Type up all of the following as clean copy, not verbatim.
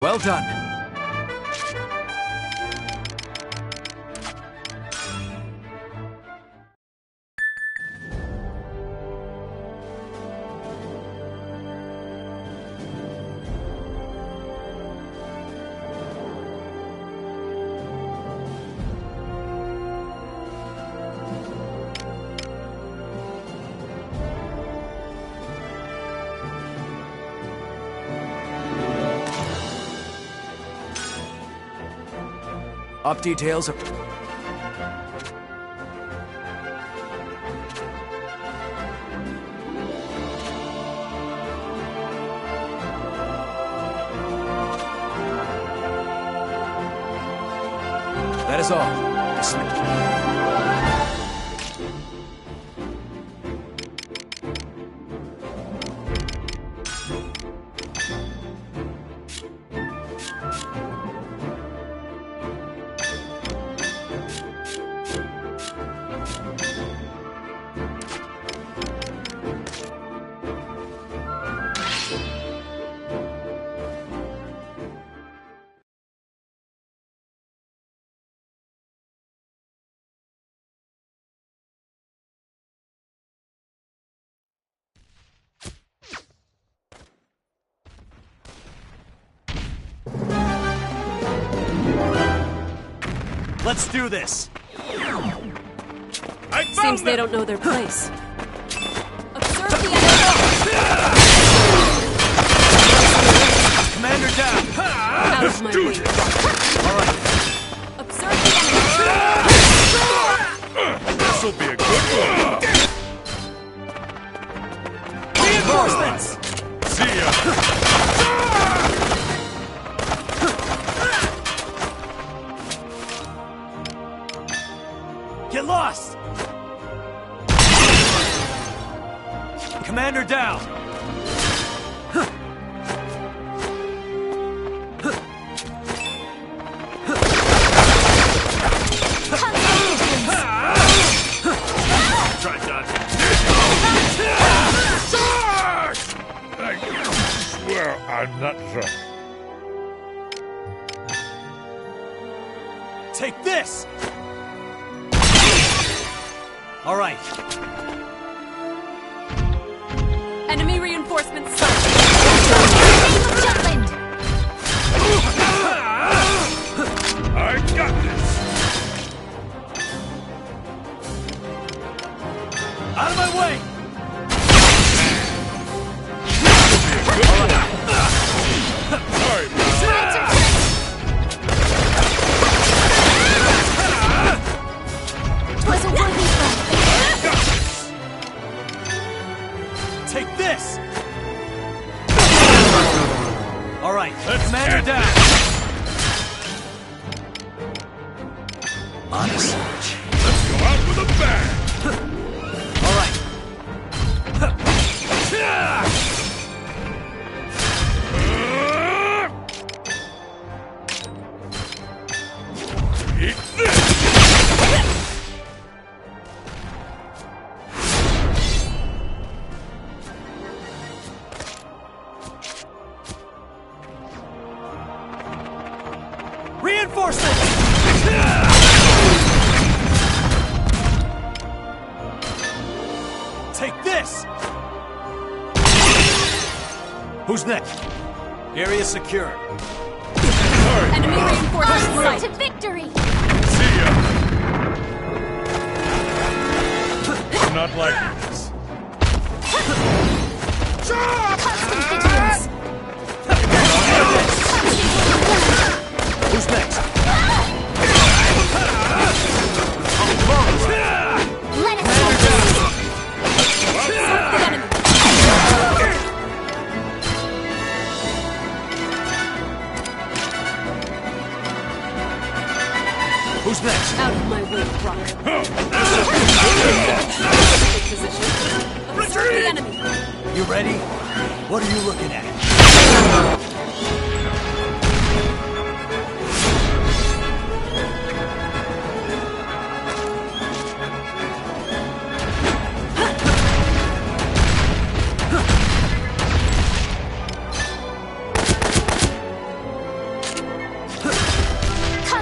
Well done. Op details are... That is all. Dismissed. Let's do this! Seems they don't know their place. Observe the enemy! Commander down! Out of my way. Alright. Observe the enemy! This'll be a good one. Reinforcements! See ya! Get lost! Commander down! Try dodging. I swear I'm not drunk. Take this! All right. Enemy reinforcements sighted. Jutland! I got this. Out of my way! Sorry, pal. Was a worthy fight. Take this! All right, Let's Commander get down! Honest. Let's go out with a bang. All right. Eat this. Reinforcements! Take this! Who's next? Area secured. Sorry, Enemy pal. reinforcements On sighted. to victory! See ya. I'm not liking this. Constant vigilance! Who's next? Let us go! The enemy. Who's next? Out of my way, Rock. Take position. Observe the enemy. You ready? What are you looking at?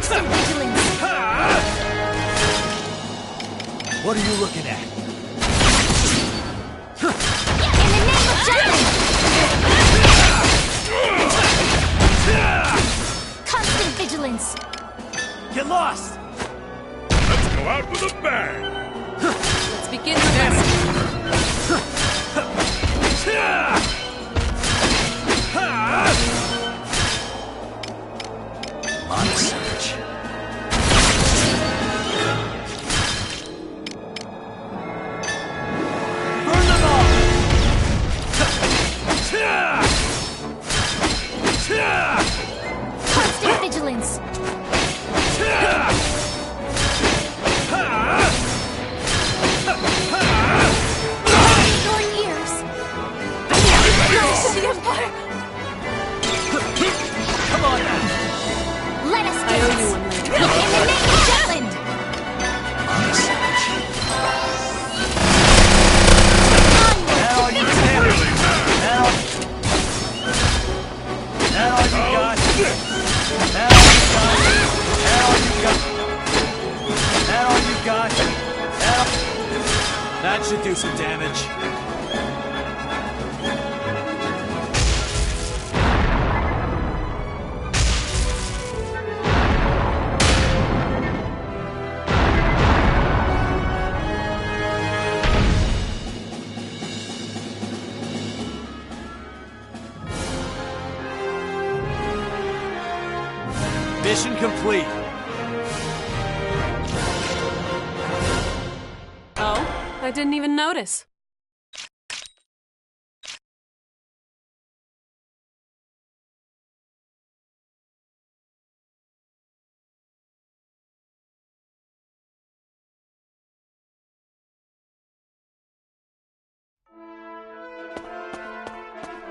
Constant vigilance. What are you looking at? In the name of justice! Constant vigilance. Get lost! Let's go out with a bang! Let's begin the lesson. On the search. Burn them all! Constant vigilance. Your ears. The Empire! Come on now! Let us I do owe this. you one later. In the name of Jutland. On the search. Onward Now to you victory. can. Really bad! Now you got. Oh, shit! Now you got. Now you got. Now. That should do some damage. Mission complete. Oh, I didn't even notice.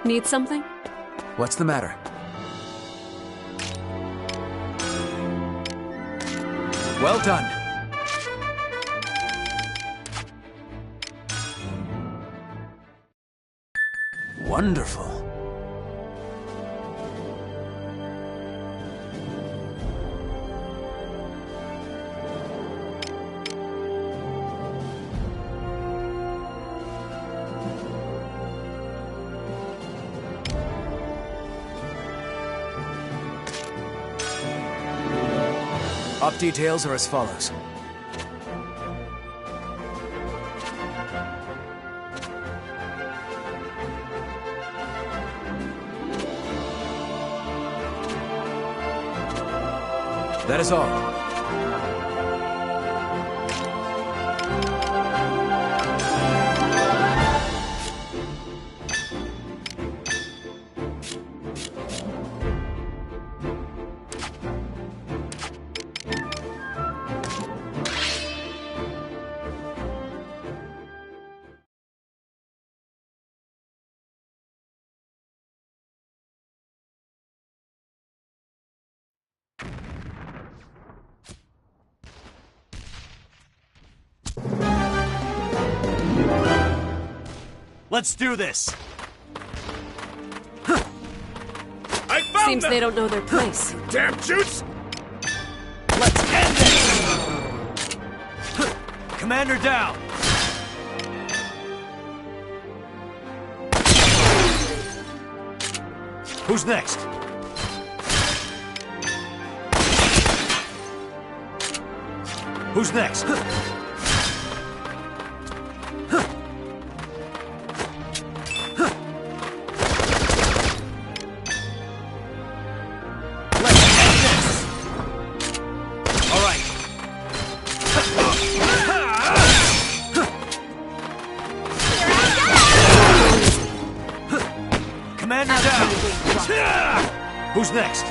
Need something? What's the matter? Well done. Wonderful. Op details are as follows. That is all. Let's do this. I found Seems them! they don't know their place. Damn shoots! Let's end this! Commander down! Who's next? Who's next? Let's end this! All right. Commander down! Who's next?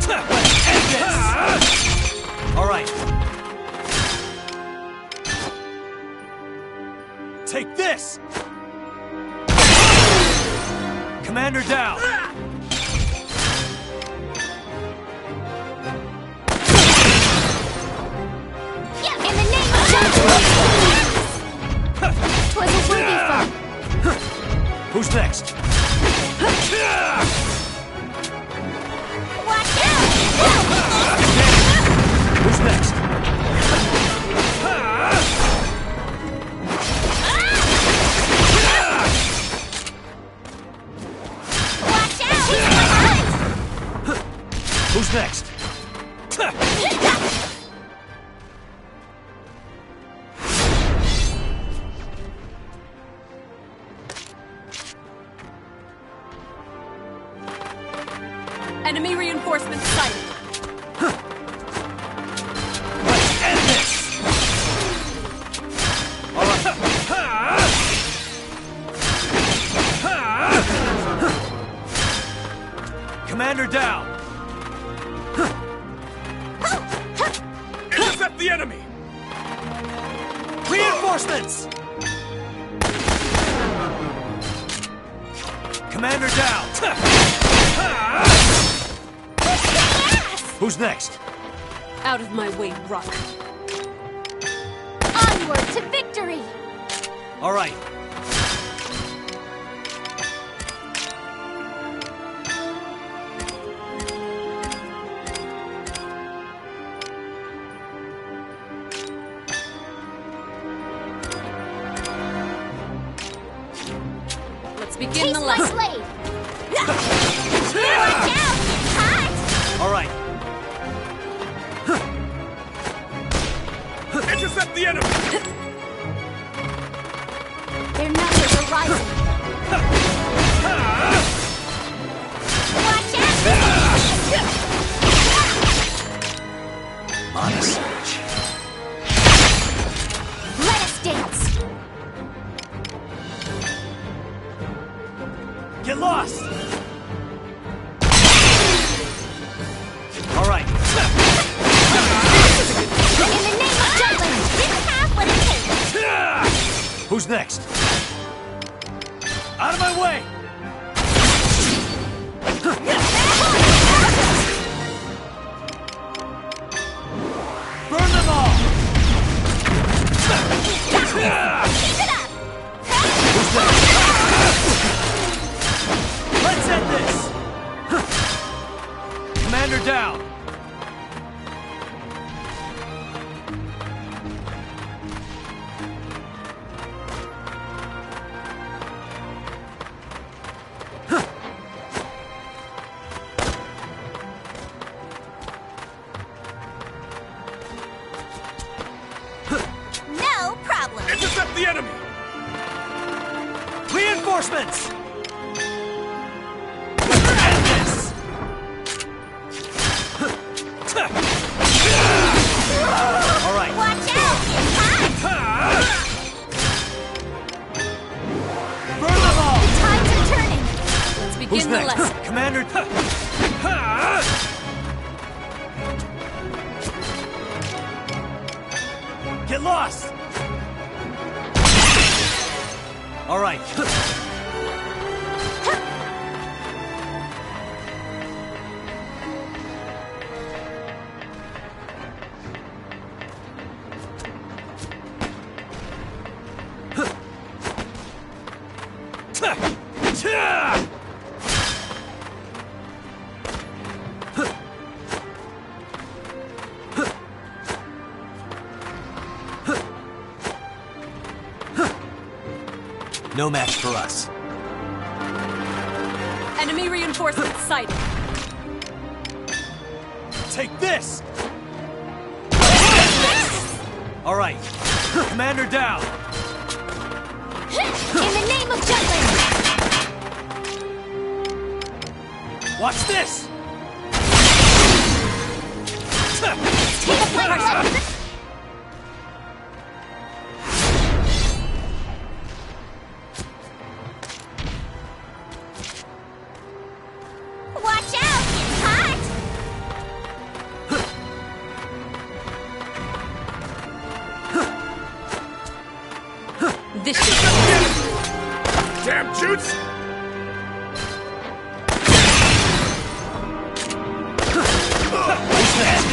Let's end this! All right. Take this! Commander down! reinforcements sighted. Let's end this! All right. Commander down! Intercept the enemy! Reinforcements! Commander down! Who's next? Out of my way, Ruck. Onward to victory! All right. Let's begin Taste the my lesson. blade! Watch out! It's hot! All right. Intercept the enemy! Their numbers are rising. Watch out! On a search. Let us dance! Get lost! All right. In the name of Jutland, you have what it takes! Who's next? Out of my way! Burn them all! Keep it up! Who's next? Let's end this! Commander down! No problem! Intercept the enemy! Reinforcements! End this! All right. Watch out! It's hot! Burn them all! Tides are turning! Let's Who's begin the next? lesson. Commander. Get lost! All right. No match for us. Enemy reinforcements sighted. Take this! All right. Commander down. In the name of Jutland! Watch this! Take a flight! Watch out! It's hot! This should Damn Jutes! Watch this!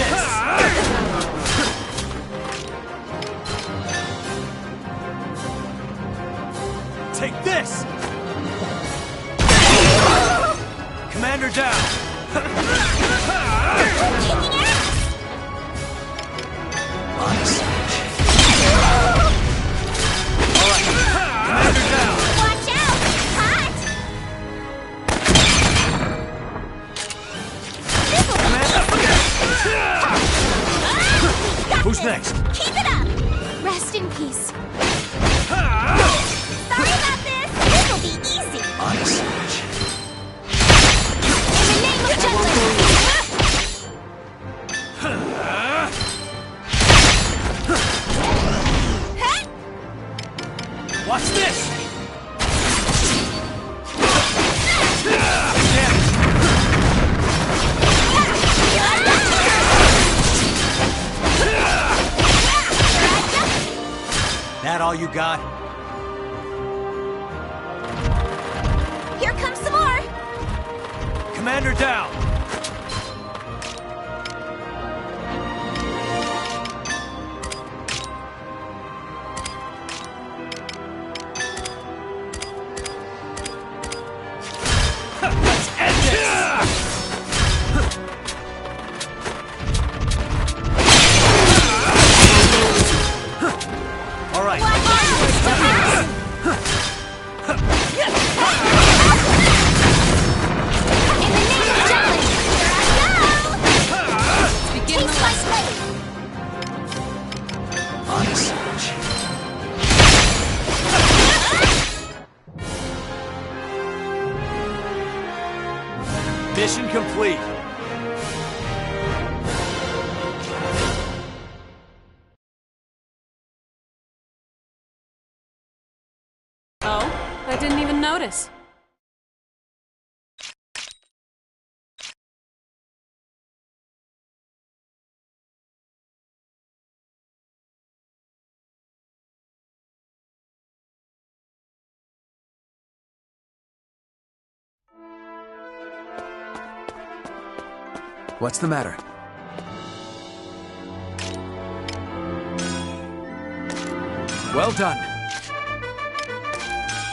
Take this! Commander down! Kicking ass! On a search. All right. Commander down! Watch out! It's hot! This'll be easy! Got Who's this. next? Keep it up! Rest in peace. Sorry about this! This'll be easy! On a search. In the name of Jutland! all you got? Here comes some more! Commander down! Let's end this! All right. Mission complete. Oh, I didn't even notice. What's the matter? Well done.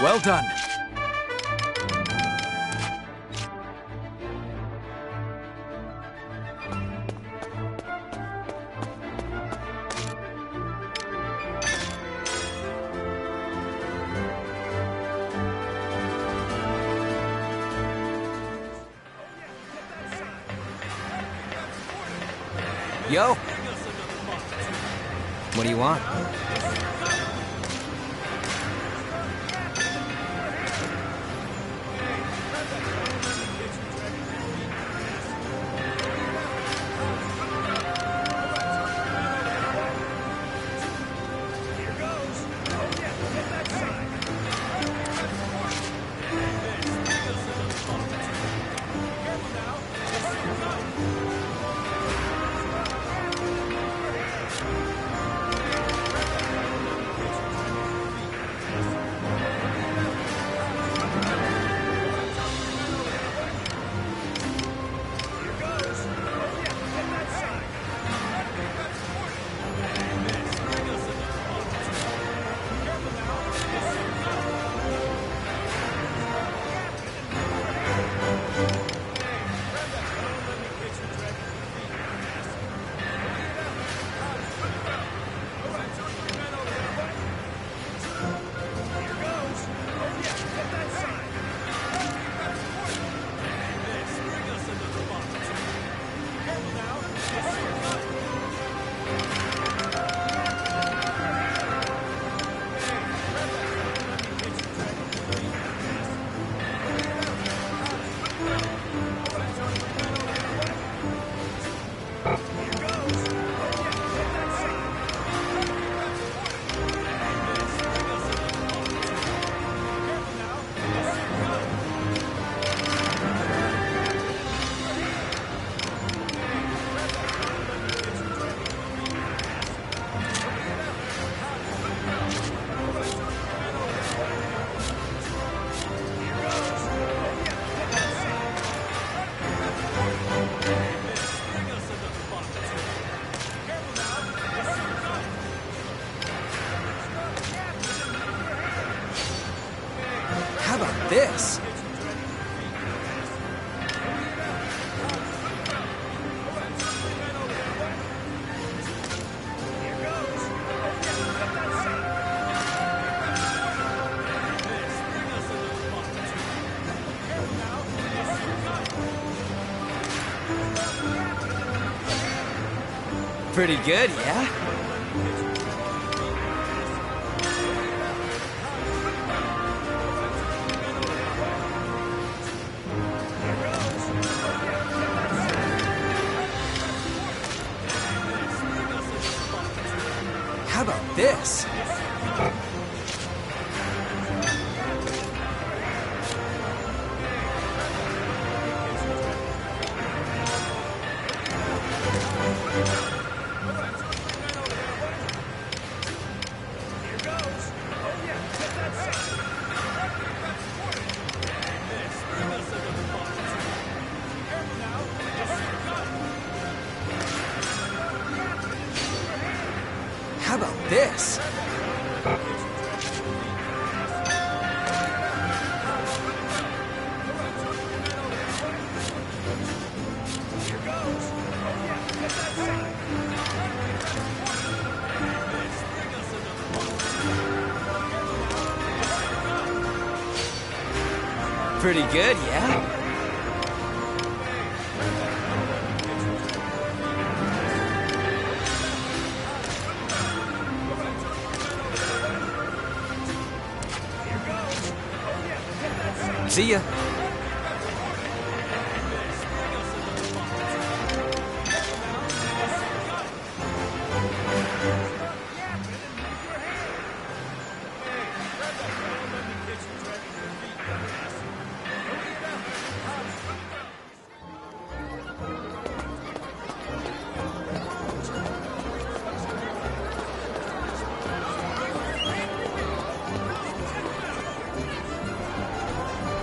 Well done. Yo! What do you want? How about this? Pretty good, yeah? How about this? this? Pretty good, yeah? See ya.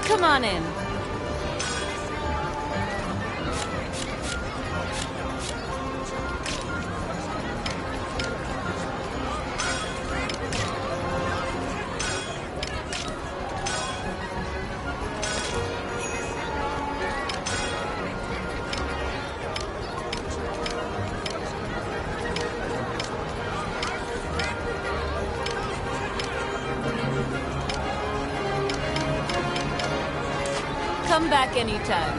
Come on in. Come back anytime.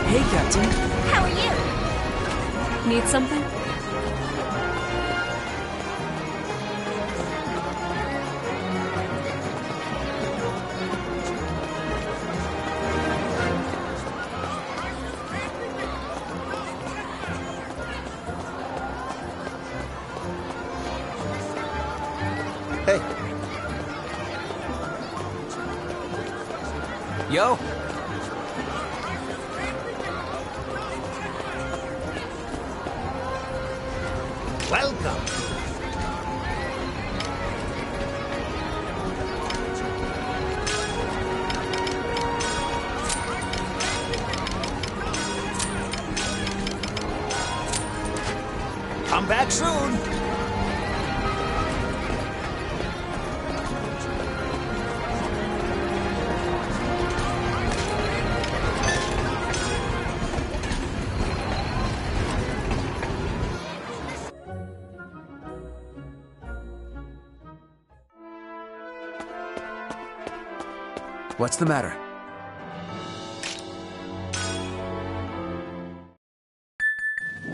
Hey, Captain. How are you? Need something? Hey, Yo. welcome. Come back soon. What's the matter?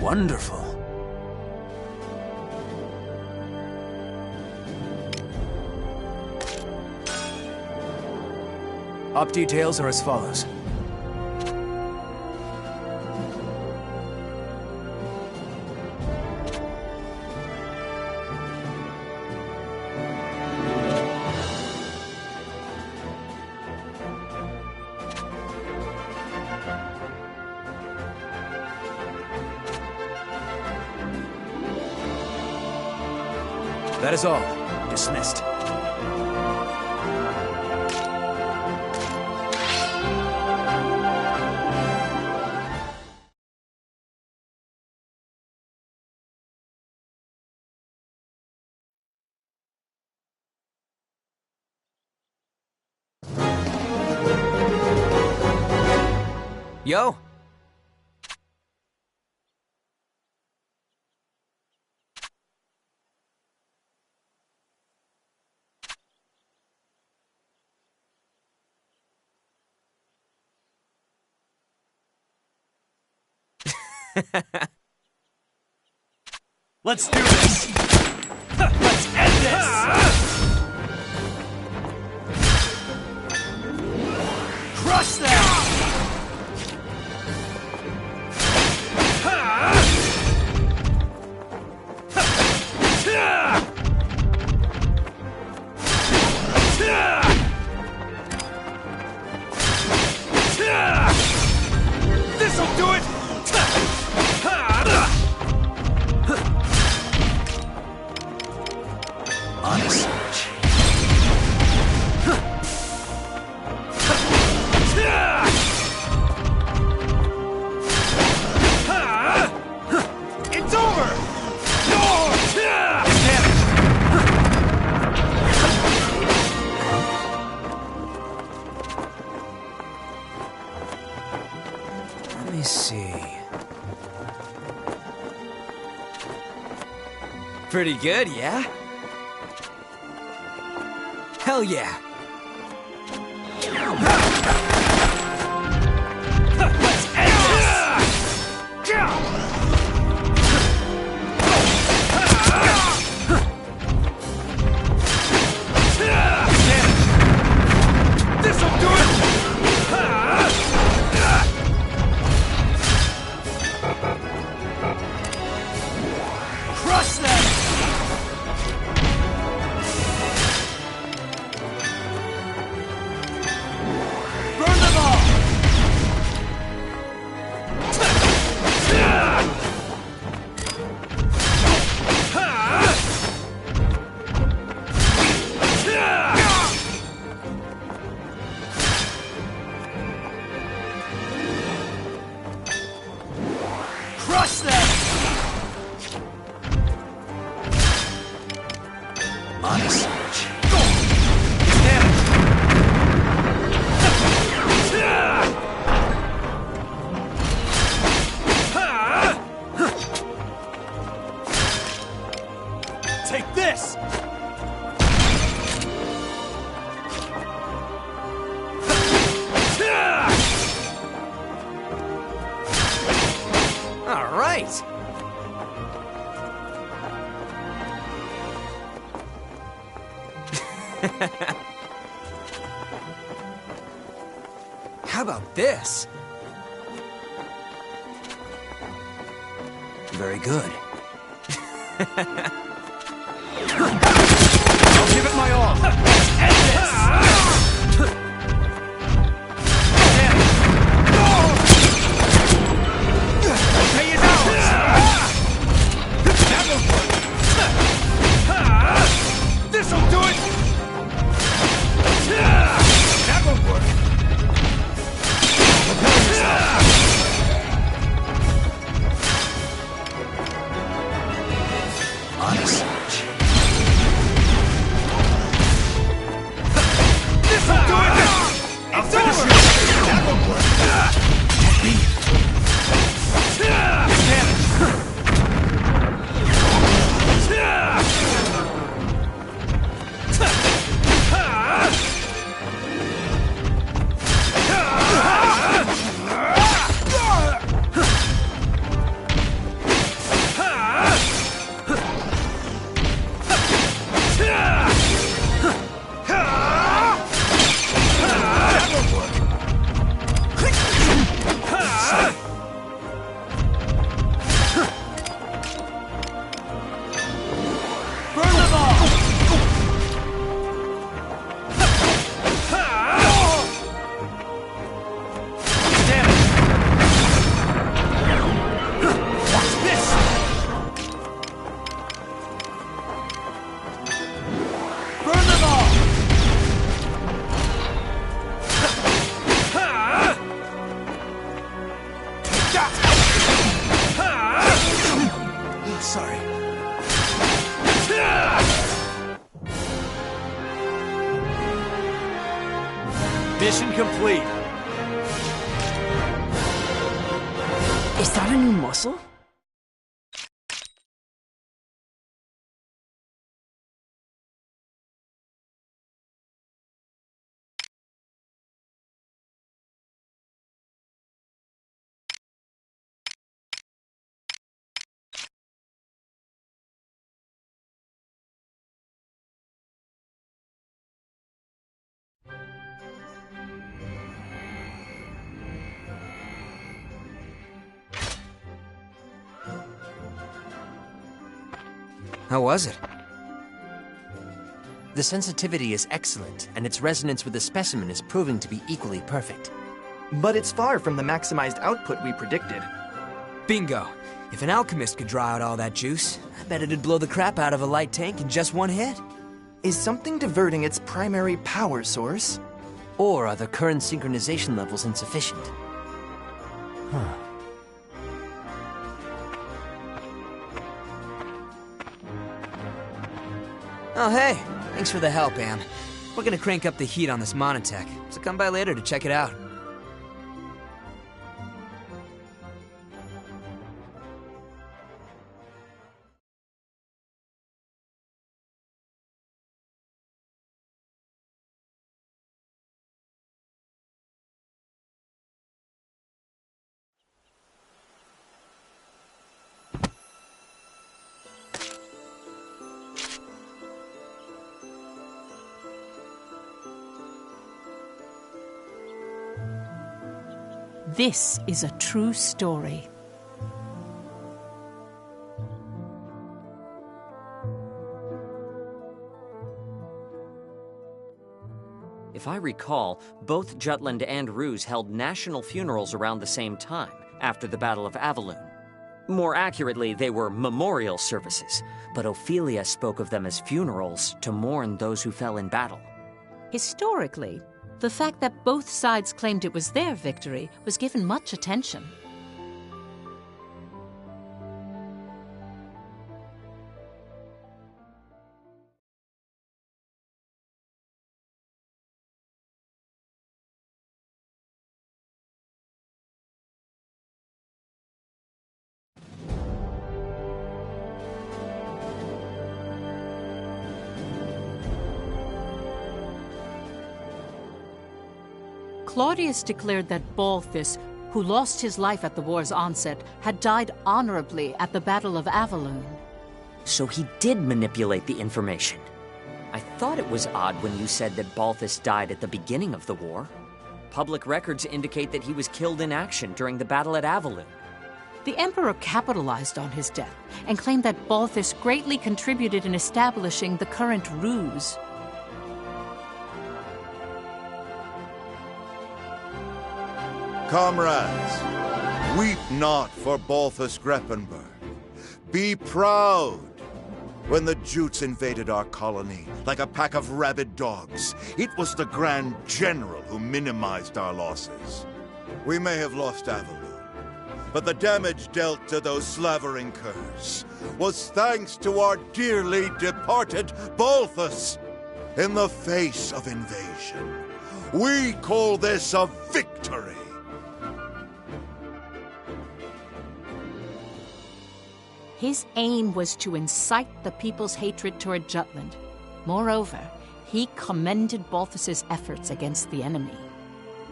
Wonderful. Op details are as follows. That is all. Dismissed. Yo. Let's do this! Let's end this! Crush them! This'll do it! Honest. me see. Pretty good, yeah? Hell yeah! Let's end this! This'll do it! Crush them! Burn them all! Crush them! Honest. Damn it! Take this! All right! How about this? Very good. I'll give it my all! Let's end this! Damn it! Pay is ours! That will work! This'll do it! That will work! Prepare yourself! Honest. This'll do it! It's over! That will work! Damn it! Burn them all! Damn it! Watch this! Burn them all! Take that! Sorry. Mission complete. Is that a new muscle? How was it? The sensitivity is excellent, and its resonance with the specimen is proving to be equally perfect. But it's far from the maximized output we predicted. Bingo! If an alchemist could draw out all that juice, I bet it'd blow the crap out of a light tank in just one hit. Is something diverting its primary power source? Or are the current synchronization levels insufficient? Oh, hey! Thanks for the help, Am. We're gonna crank up the heat on this monotech, so come by later to check it out. This is a true story. If I recall, both Jutland and Ruse held national funerals around the same time, after the Battle of Avaloon. More accurately, they were memorial services, but Ophelia spoke of them as funerals to mourn those who fell in battle. Historically, the fact that both sides claimed it was their victory was given much attention. Claudius declared that Balthus, who lost his life at the war's onset, had died honorably at the Battle of Avaloon. So he did manipulate the information. I thought it was odd when you said that Balthus died at the beginning of the war. Public records indicate that he was killed in action during the battle at Avaloon. The Emperor capitalized on his death and claimed that Balthus greatly contributed in establishing the current Ruse. Comrades, weep not for Balthus Greppenberg. Be proud. When the Jutes invaded our colony, like a pack of rabid dogs, it was the Grand General who minimized our losses. We may have lost Avaloon, but the damage dealt to those slavering curs was thanks to our dearly departed Balthus. In the face of invasion, we call this a victory. His aim was to incite the people's hatred toward Jutland. Moreover, he commended Balthus's efforts against the enemy.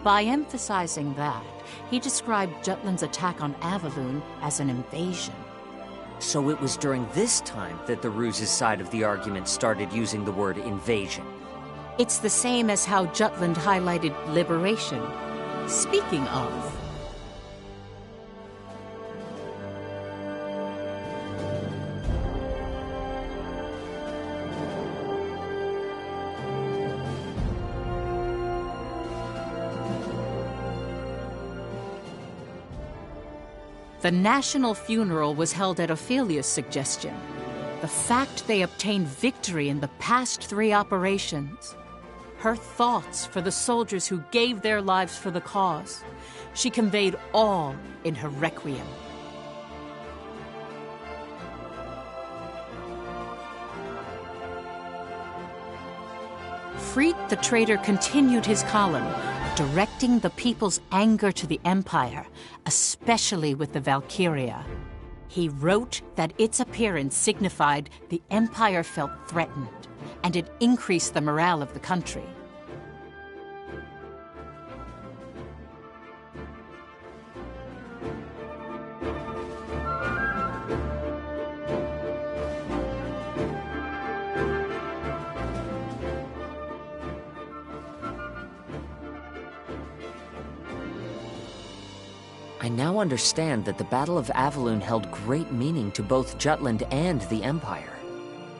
By emphasizing that, he described Jutland's attack on Avaloon as an invasion. So it was during this time that the Ruse's side of the argument started using the word invasion. It's the same as how Jutland highlighted liberation. Speaking of... The national funeral was held at Ophelia's suggestion. The fact they obtained victory in the past 3 operations. Her thoughts for the soldiers who gave their lives for the cause. She conveyed all in her requiem. Freed the traitor continued his column, directing the people's anger to the Empire, especially with the Valkyria. He wrote that its appearance signified the Empire felt threatened, and it increased the morale of the country. I now understand that the Battle of Avaloon held great meaning to both Jutland and the Empire.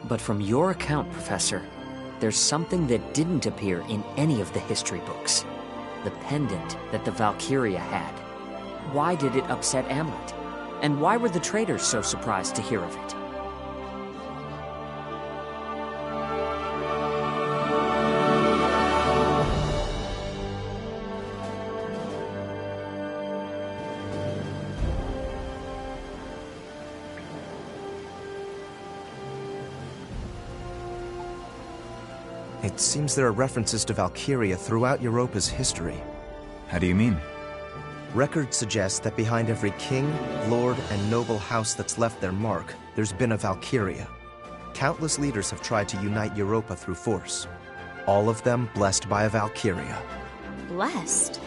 But from your account, Professor, there's something that didn't appear in any of the history books. The pendant that the Valkyria had. Why did it upset Amlet? And why were the traitors so surprised to hear of it? It seems there are references to Valkyria throughout Europa's history. How do you mean? Records suggest that behind every king, lord, and noble house that's left their mark, there's been a Valkyria. Countless leaders have tried to unite Europa through force. All of them blessed by a Valkyria. Blessed?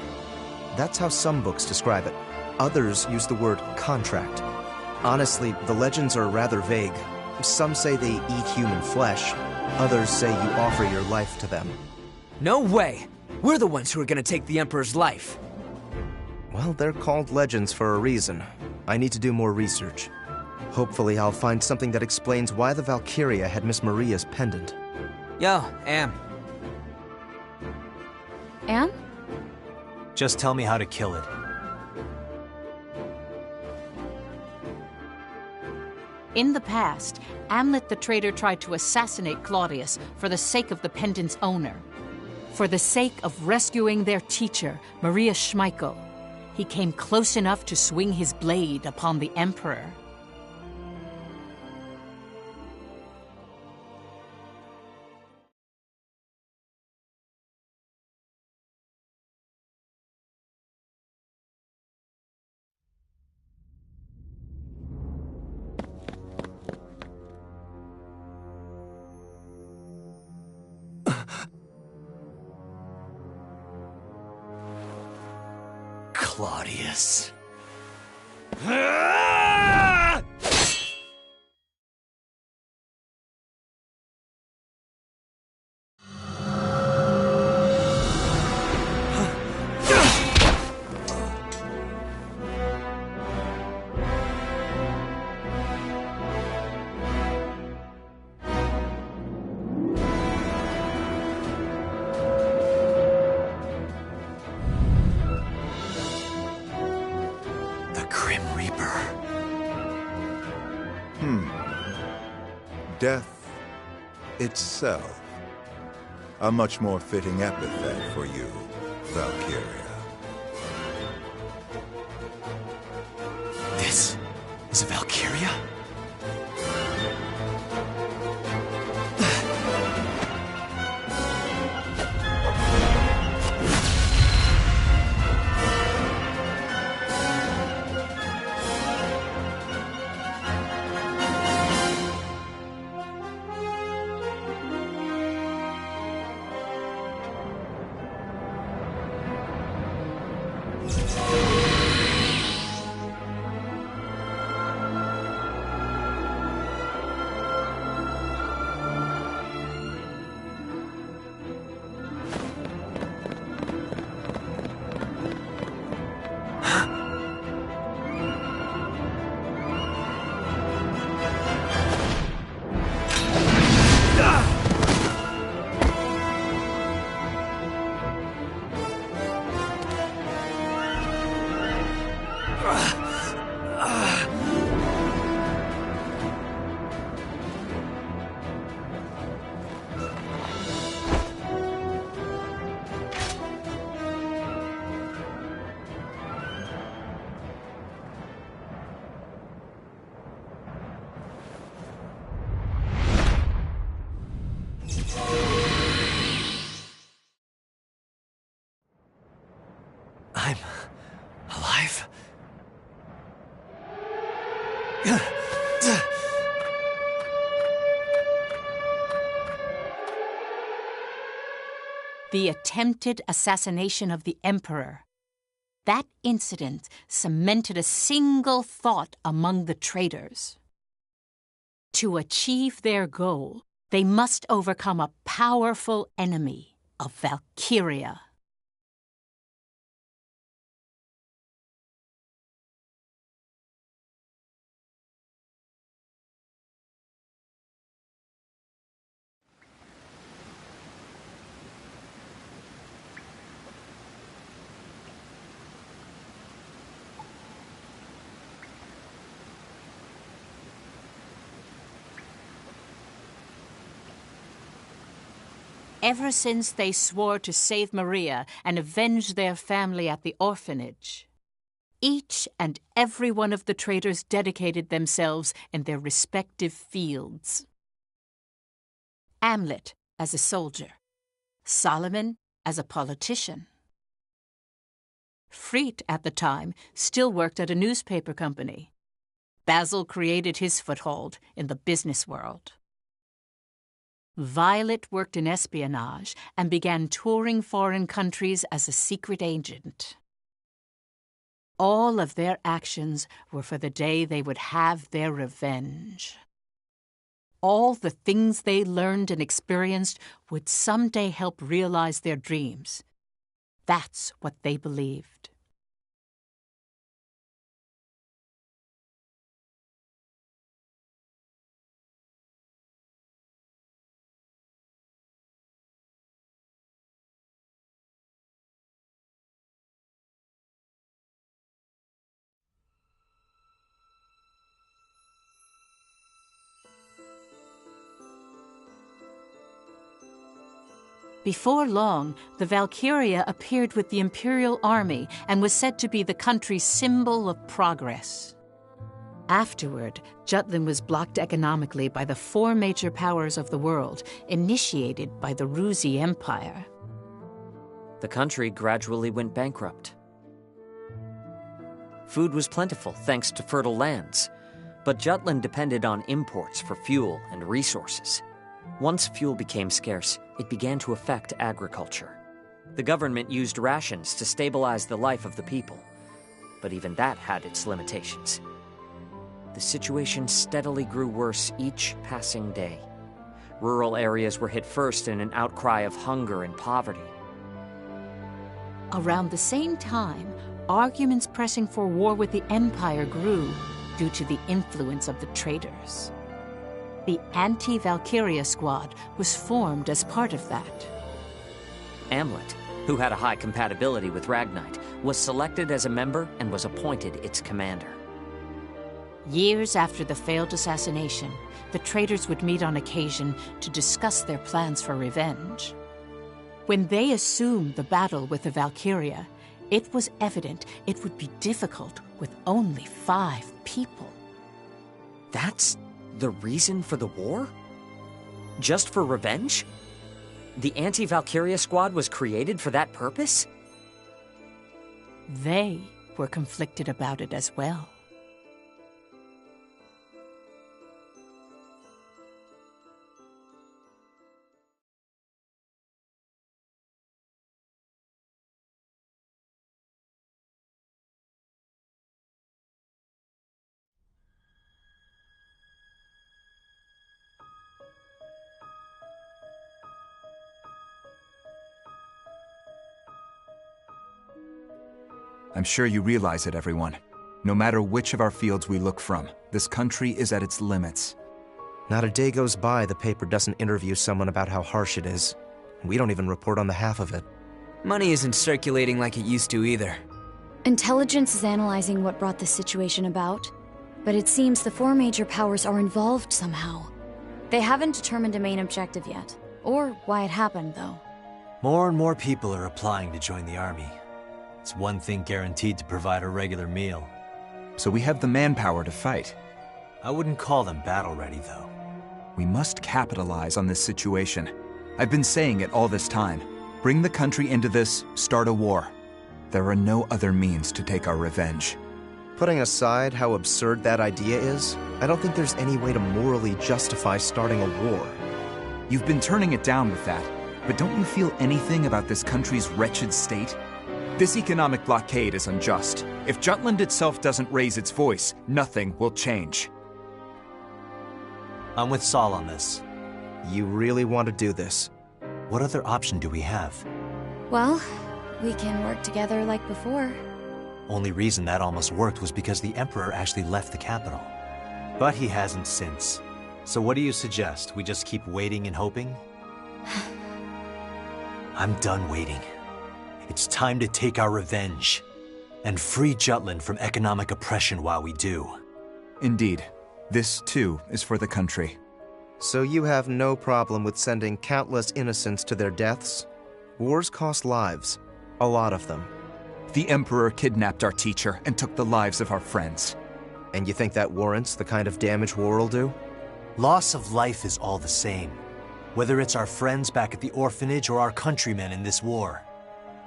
That's how some books describe it. Others use the word contract. Honestly, the legends are rather vague. Some say they eat human flesh. Others say you offer your life to them. No way! We're the ones who are gonna take the Emperor's life. Well, they're called legends for a reason. I need to do more research. Hopefully I'll find something that explains why the Valkyria had Miss Maria's pendant. Yo, Am. Anne? Just tell me how to kill it. In the past, Amlet the traitor tried to assassinate Claudius for the sake of the pendant's owner. For the sake of rescuing their teacher, Maria Schmeichel, he came close enough to swing his blade upon the Emperor. Claudius. Death itself. A much more fitting epithet for you, Valkyria. This is a Valkyria? I'm alive? The attempted assassination of the Emperor. That incident cemented a single thought among the traitors. To achieve their goal, they must overcome a powerful enemy of Valkyria. Ever since they swore to save Maria and avenge their family at the orphanage, each and every one of the traitors dedicated themselves in their respective fields. Amlet as a soldier, Solomon as a politician. Freet, at the time, still worked at a newspaper company. Basil created his foothold in the business world. Violet worked in espionage and began touring foreign countries as a secret agent. All of their actions were for the day they would have their revenge. All the things they learned and experienced would someday help realize their dreams. That's what they believed. Before long, the Valkyria appeared with the Imperial Army and was said to be the country's symbol of progress. Afterward, Jutland was blocked economically by the 4 major powers of the world, initiated by the Ruzi Empire. The country gradually went bankrupt. Food was plentiful thanks to fertile lands, but Jutland depended on imports for fuel and resources. Once fuel became scarce, it began to affect agriculture. The government used rations to stabilize the life of the people, but even that had its limitations. The situation steadily grew worse each passing day. Rural areas were hit first in an outcry of hunger and poverty. Around the same time, arguments pressing for war with the Empire grew due to the influence of the traitors. The Anti-Valkyria Squad was formed as part of that. Amlet, who had a high compatibility with Ragnite, was selected as a member and was appointed its commander. Years after the failed assassination, the traitors would meet on occasion to discuss their plans for revenge. When they assumed the battle with the Valkyria, it was evident it would be difficult with only 5 people. That's the reason for the war? Just for revenge? The Anti-Valkyria Squad was created for that purpose? They were conflicted about it as well. I'm sure you realize it, everyone. No matter which of our fields we look from, this country is at its limits. Not a day goes by the paper doesn't interview someone about how harsh it is. We don't even report on the half of it. Money isn't circulating like it used to either. Intelligence is analyzing what brought this situation about, but it seems the 4 major powers are involved somehow. They haven't determined a main objective yet, or why it happened, though. More and more people are applying to join the army. It's one thing guaranteed to provide a regular meal. So we have the manpower to fight. I wouldn't call them battle-ready, though. We must capitalize on this situation. I've been saying it all this time. Bring the country into this, start a war. There are no other means to take our revenge. Putting aside how absurd that idea is, I don't think there's any way to morally justify starting a war. You've been turning it down with that, but don't you feel anything about this country's wretched state? This economic blockade is unjust. If Jutland itself doesn't raise its voice, nothing will change. I'm with Saul on this. You really want to do this? What other option do we have? Well, we can work together like before. Only reason that almost worked was because the Emperor actually left the capital. But he hasn't since. So what do you suggest? We just keep waiting and hoping? I'm done waiting. It's time to take our revenge. And free Jutland from economic oppression while we do. Indeed. This, too, is for the country. So you have no problem with sending countless innocents to their deaths? Wars cost lives. A lot of them. The Emperor kidnapped our teacher and took the lives of our friends. And you think that warrants the kind of damage war will do? Loss of life is all the same. Whether it's our friends back at the orphanage or our countrymen in this war.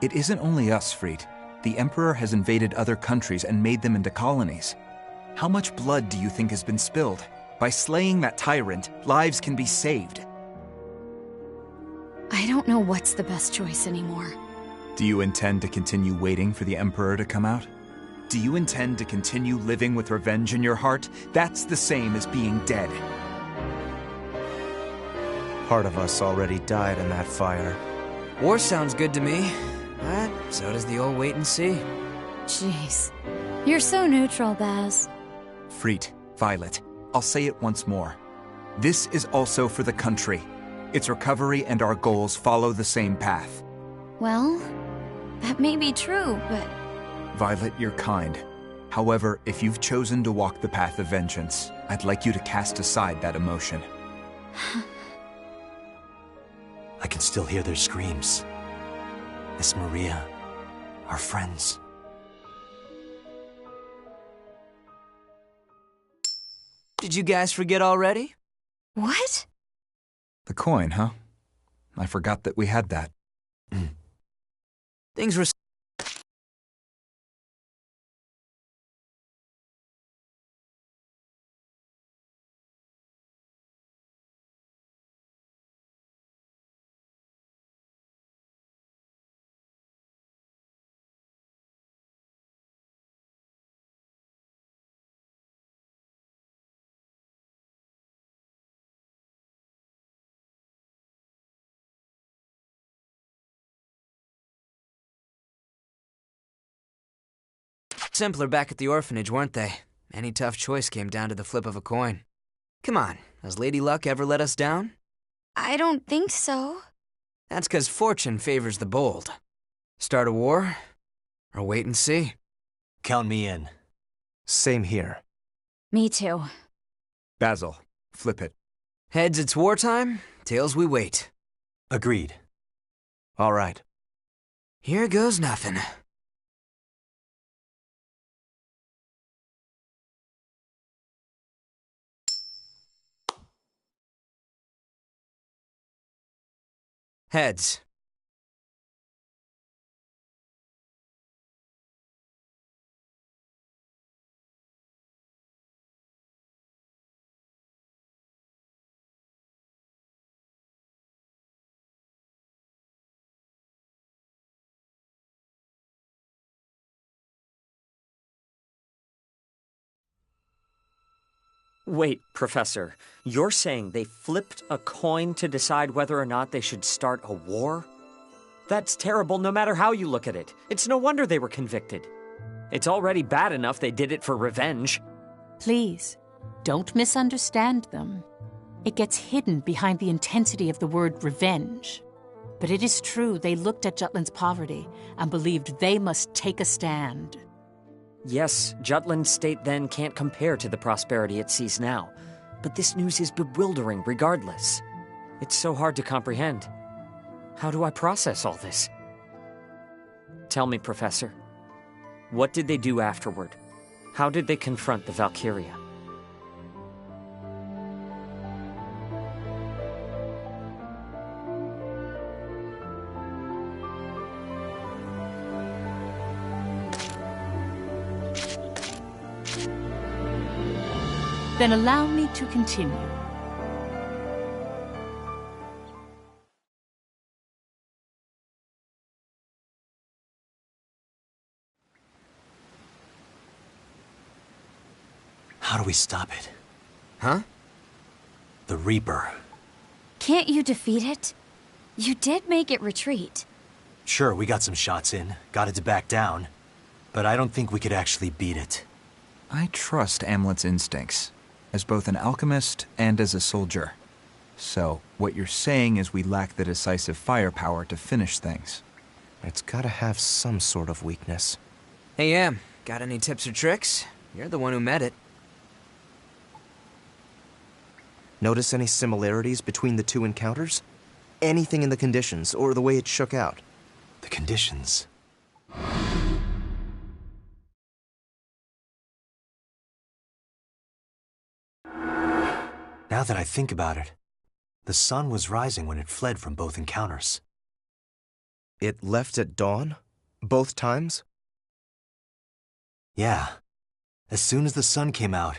It isn't only us, Fried. The Emperor has invaded other countries and made them into colonies. How much blood do you think has been spilled? By slaying that tyrant, lives can be saved. I don't know what's the best choice anymore. Do you intend to continue waiting for the Emperor to come out? Do you intend to continue living with revenge in your heart? That's the same as being dead. Part of us already died in that fire. War sounds good to me. But so does the old wait and see. Jeez. You're so neutral, Baz. Fried, Violet, I'll say it once more. This is also for the country. Its recovery and our goals follow the same path. Well, that may be true, but... Violet, you're kind. However, if you've chosen to walk the path of vengeance, I'd like you to cast aside that emotion. I can can still hear their screams. Miss Maria, our friends. Did you guys forget already? What? The coin, huh? I forgot that we had that. Things were... simpler back at the orphanage, weren't they? Any tough choice came down to the flip of a coin. Come on, has Lady Luck ever let us down? I don't think so. That's 'cause fortune favors the bold. Start a war, or wait and see. Count me in. Same here. Me too. Basil, flip it. Heads, it's wartime. Tails, we wait. Agreed. All right. Here goes nothing. Heads. Wait, Professor, you're saying they flipped a coin to decide whether or not they should start a war? That's terrible no matter how you look at it. It's no wonder they were convicted. It's already bad enough they did it for revenge. Please, don't misunderstand them. It gets hidden behind the intensity of the word revenge. But it is true they looked at Jutland's poverty and believed they must take a stand. Yes, Jutland's state then can't compare to the prosperity it sees now. But this news is bewildering regardless. It's so hard to comprehend. How do I process all this? Tell me, Professor. What did they do afterward? How did they confront the Valkyria? Then allow me to continue. How do we stop it? Huh? The Reaper. Can't you defeat it? You did make it retreat. Sure, we got some shots in, got it to back down, but I don't think we could actually beat it. I trust Amlet's instincts, as both an alchemist and as a soldier. So, what you're saying is we lack the decisive firepower to finish things. It's gotta have some sort of weakness. Hey, Em, got any tips or tricks? You're the one who met it. Notice any similarities between the two encounters? Anything in the conditions, or the way it shook out? The conditions? Now that I think about it, the sun was rising when it fled from both encounters. It left at dawn? Both times? Yeah. As soon as the sun came out,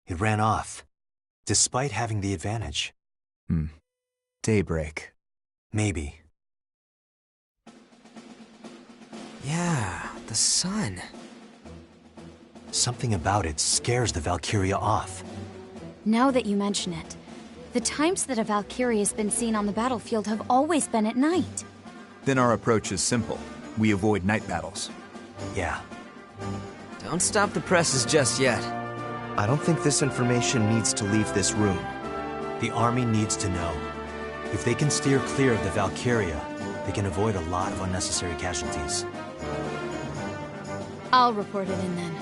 it ran off, despite having the advantage. Daybreak. Maybe. Yeah, the sun. Something about it scares the Valkyria off. Now that you mention it, the times that a Valkyria has been seen on the battlefield have always been at night. Then our approach is simple. We avoid night battles. Yeah. Don't stop the presses just yet. I don't think this information needs to leave this room. The army needs to know. If they can steer clear of the Valkyria, they can avoid a lot of unnecessary casualties. I'll report it in then.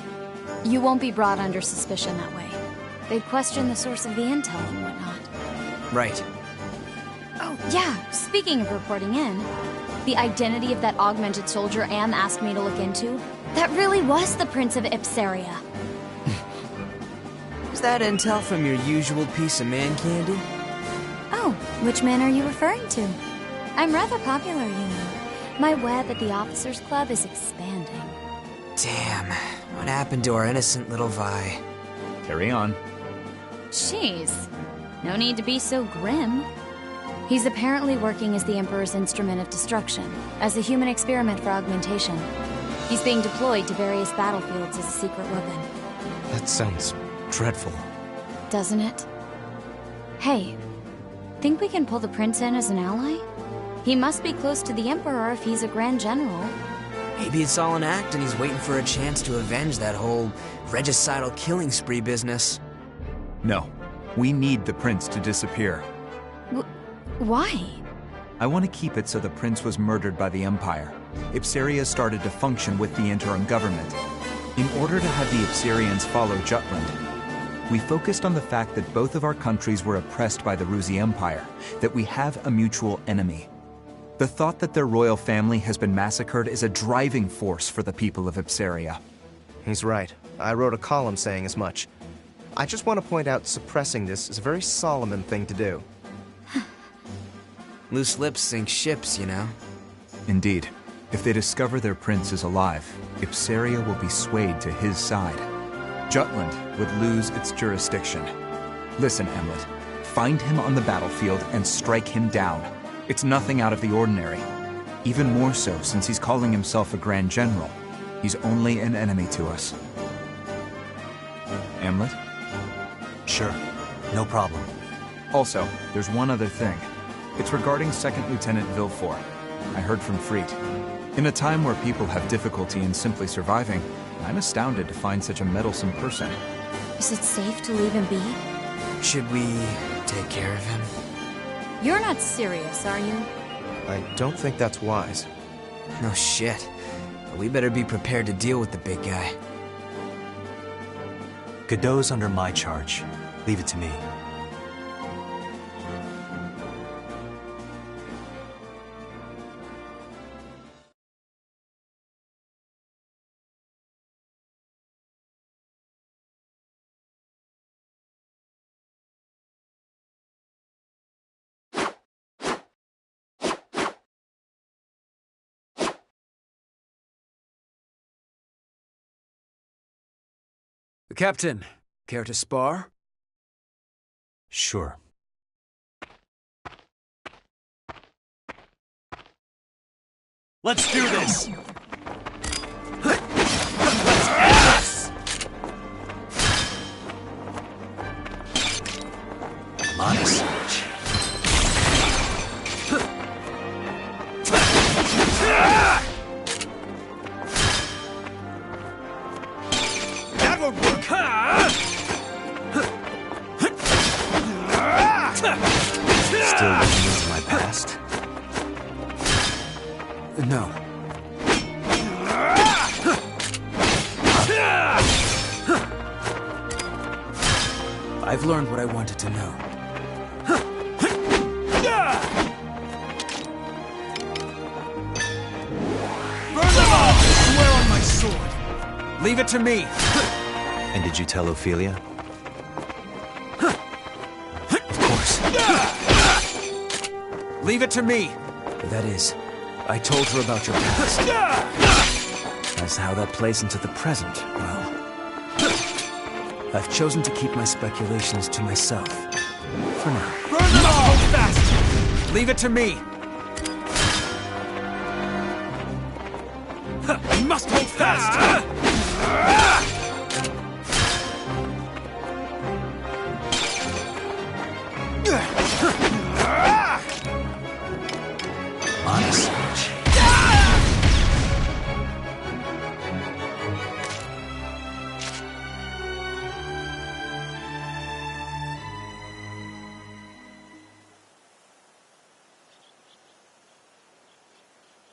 You won't be brought under suspicion that way. They'd question the source of the intel and whatnot. Right. Oh, Yeah, speaking of reporting in, the identity of that augmented soldier Am asked me to look into, that really was the Prince of Ipsaria. Is that intel from your usual piece of man candy? Oh, which man are you referring to? I'm rather popular, you know. My web at the Officers Club is expanding. Damn, what happened to our innocent little Vi? Carry on. Jeez, no need to be so grim. He's apparently working as the Emperor's instrument of destruction, as a human experiment for augmentation. He's being deployed to various battlefields as a secret weapon. That sounds dreadful. Doesn't it? Hey, think we can pull the Prince in as an ally? He must be close to the Emperor if he's a Grand General. Maybe it's all an act and he's waiting for a chance to avenge that whole regicidal killing spree business. No. We need the prince to disappear. Why? I want to keep it so the prince was murdered by the Empire. Ipsaria started to function with the interim government. In order to have the Ipsarians follow Jutland, we focused on the fact that both of our countries were oppressed by the Ruzi Empire, that we have a mutual enemy. The thought that their royal family has been massacred is a driving force for the people of Ipsaria. He's right. I wrote a column saying as much. I just want to point out suppressing this is a very Solomon thing to do. Loose lips sink ships, you know. Indeed. If they discover their prince is alive, Ipsaria will be swayed to his side. Jutland would lose its jurisdiction. Listen, Hamlet. Find him on the battlefield and strike him down. It's nothing out of the ordinary. Even more so since he's calling himself a Grand General. He's only an enemy to us. Hamlet? Sure. No problem. Also, there's one other thing. It's regarding 2nd Lieutenant Villefort. I heard from Freet. In a time where people have difficulty in simply surviving, I'm astounded to find such a meddlesome person. Is it safe to leave him be? Should we take care of him? You're not serious, are you? I don't think that's wise. No shit. But we better be prepared to deal with the big guy. Godot's under my charge. Leave it to me. Captain, care to spar? Sure. Let's do this! Nice. That won't work! Still looking into my past? No. I've learned what I wanted to know. Burn them all! Swear on my sword! Leave it to me! And did you tell Ophelia? Of course. Leave it to me! That is, I told her about your past. As how that plays into the present, well... I've chosen to keep my speculations to myself. For now. Burn them all! Hold fast! Leave it to me! You must hold fast! Honest.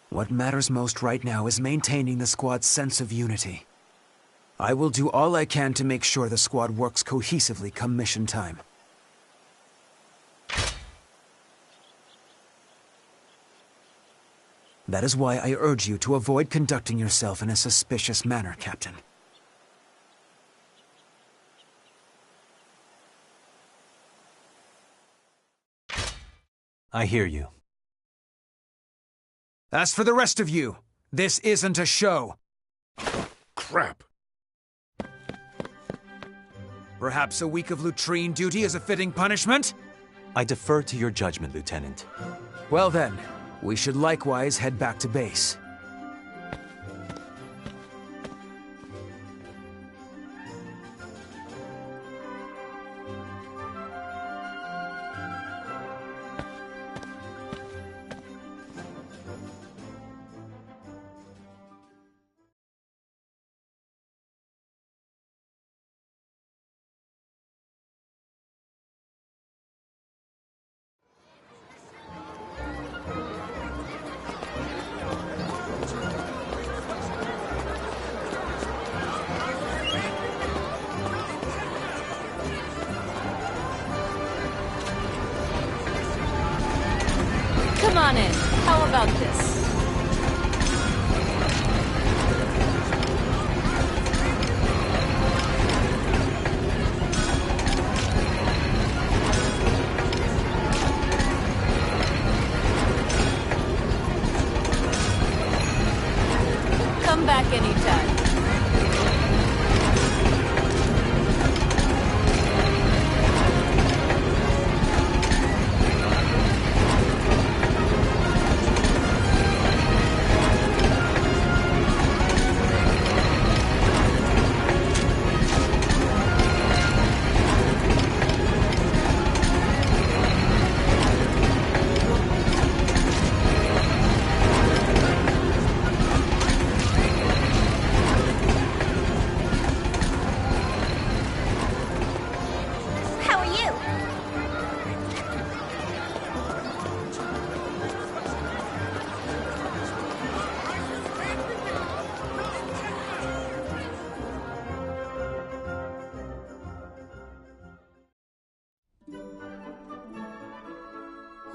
What matters most right now is maintaining the squad's sense of unity. I will do all I can to make sure the squad works cohesively come mission time. That is why I urge you to avoid conducting yourself in a suspicious manner, Captain. I hear you. As for the rest of you, this isn't a show. Crap. Perhaps a week of latrine duty is a fitting punishment? I defer to your judgment, Lieutenant. Well then, we should likewise head back to base. Come on in. How about this? Come back anytime.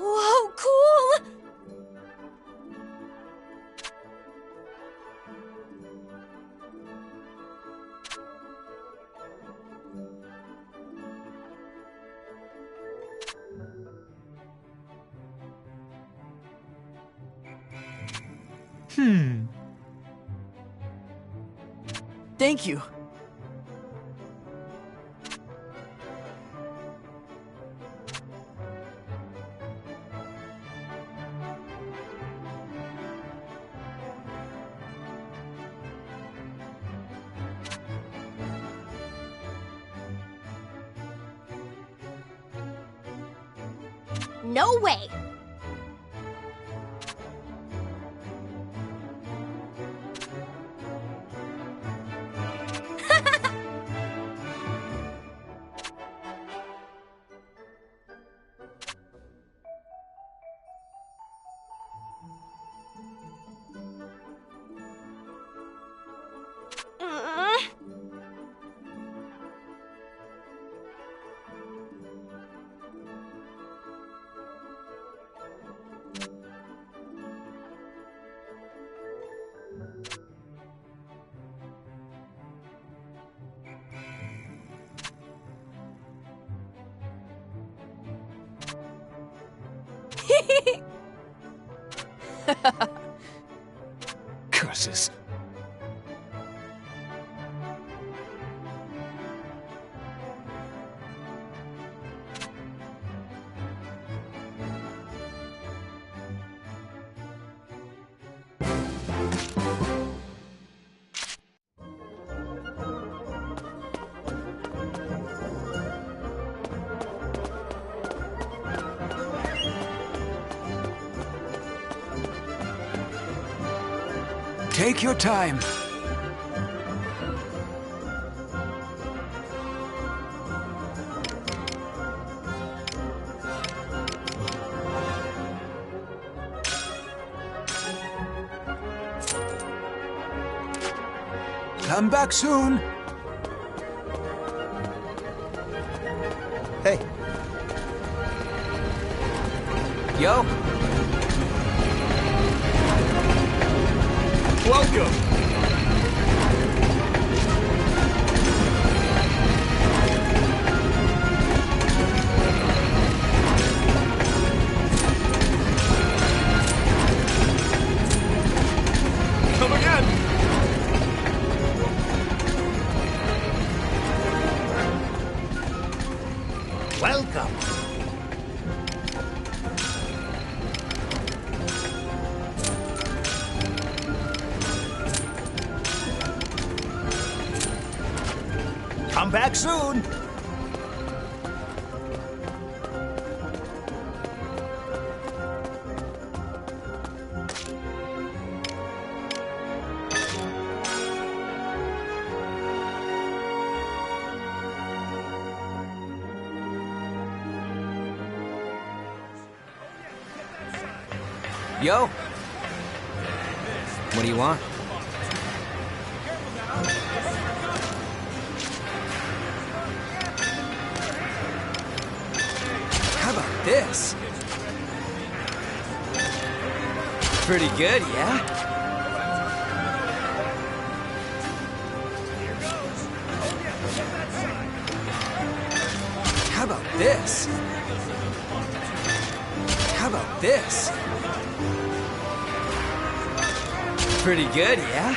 Whoa, cool! Thank you. No way! Curses. Take your time. Come back soon. Hey. Yo. Welcome. Come back soon. Yo! What do you want? How about this? Pretty good, yeah? How about this? How about this? Pretty good, yeah?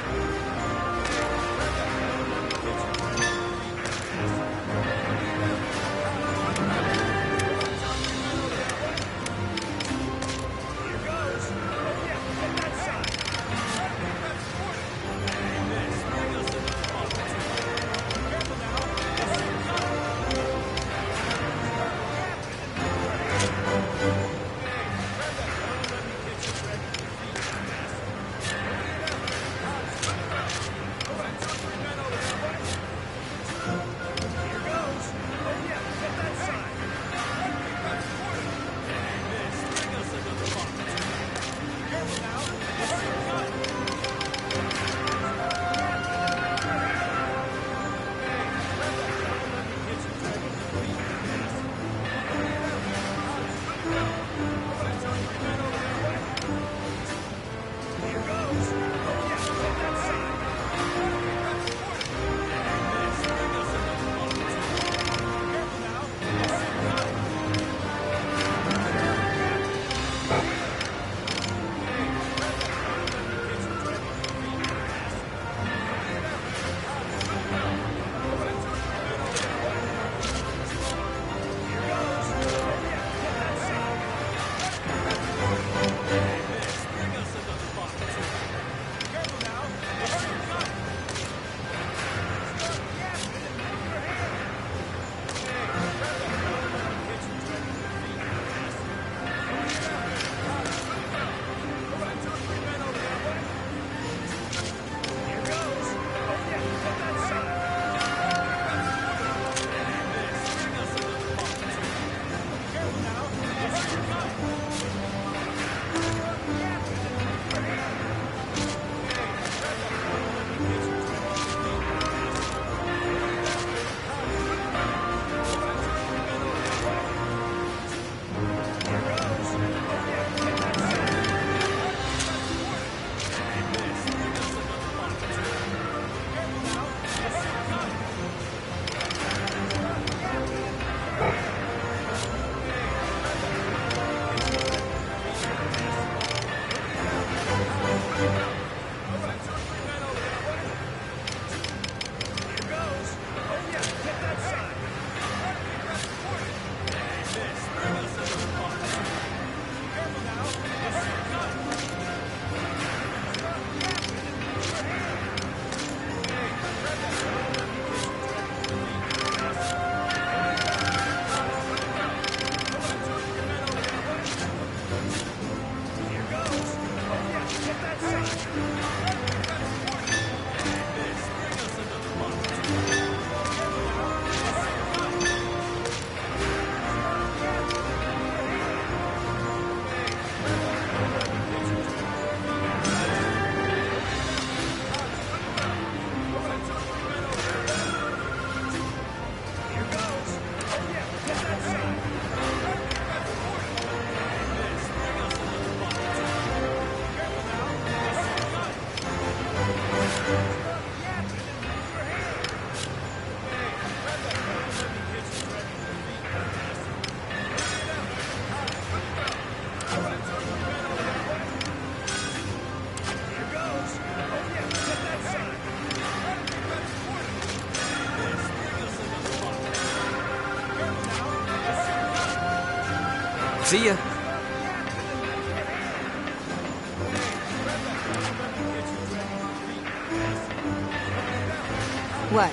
See ya. What?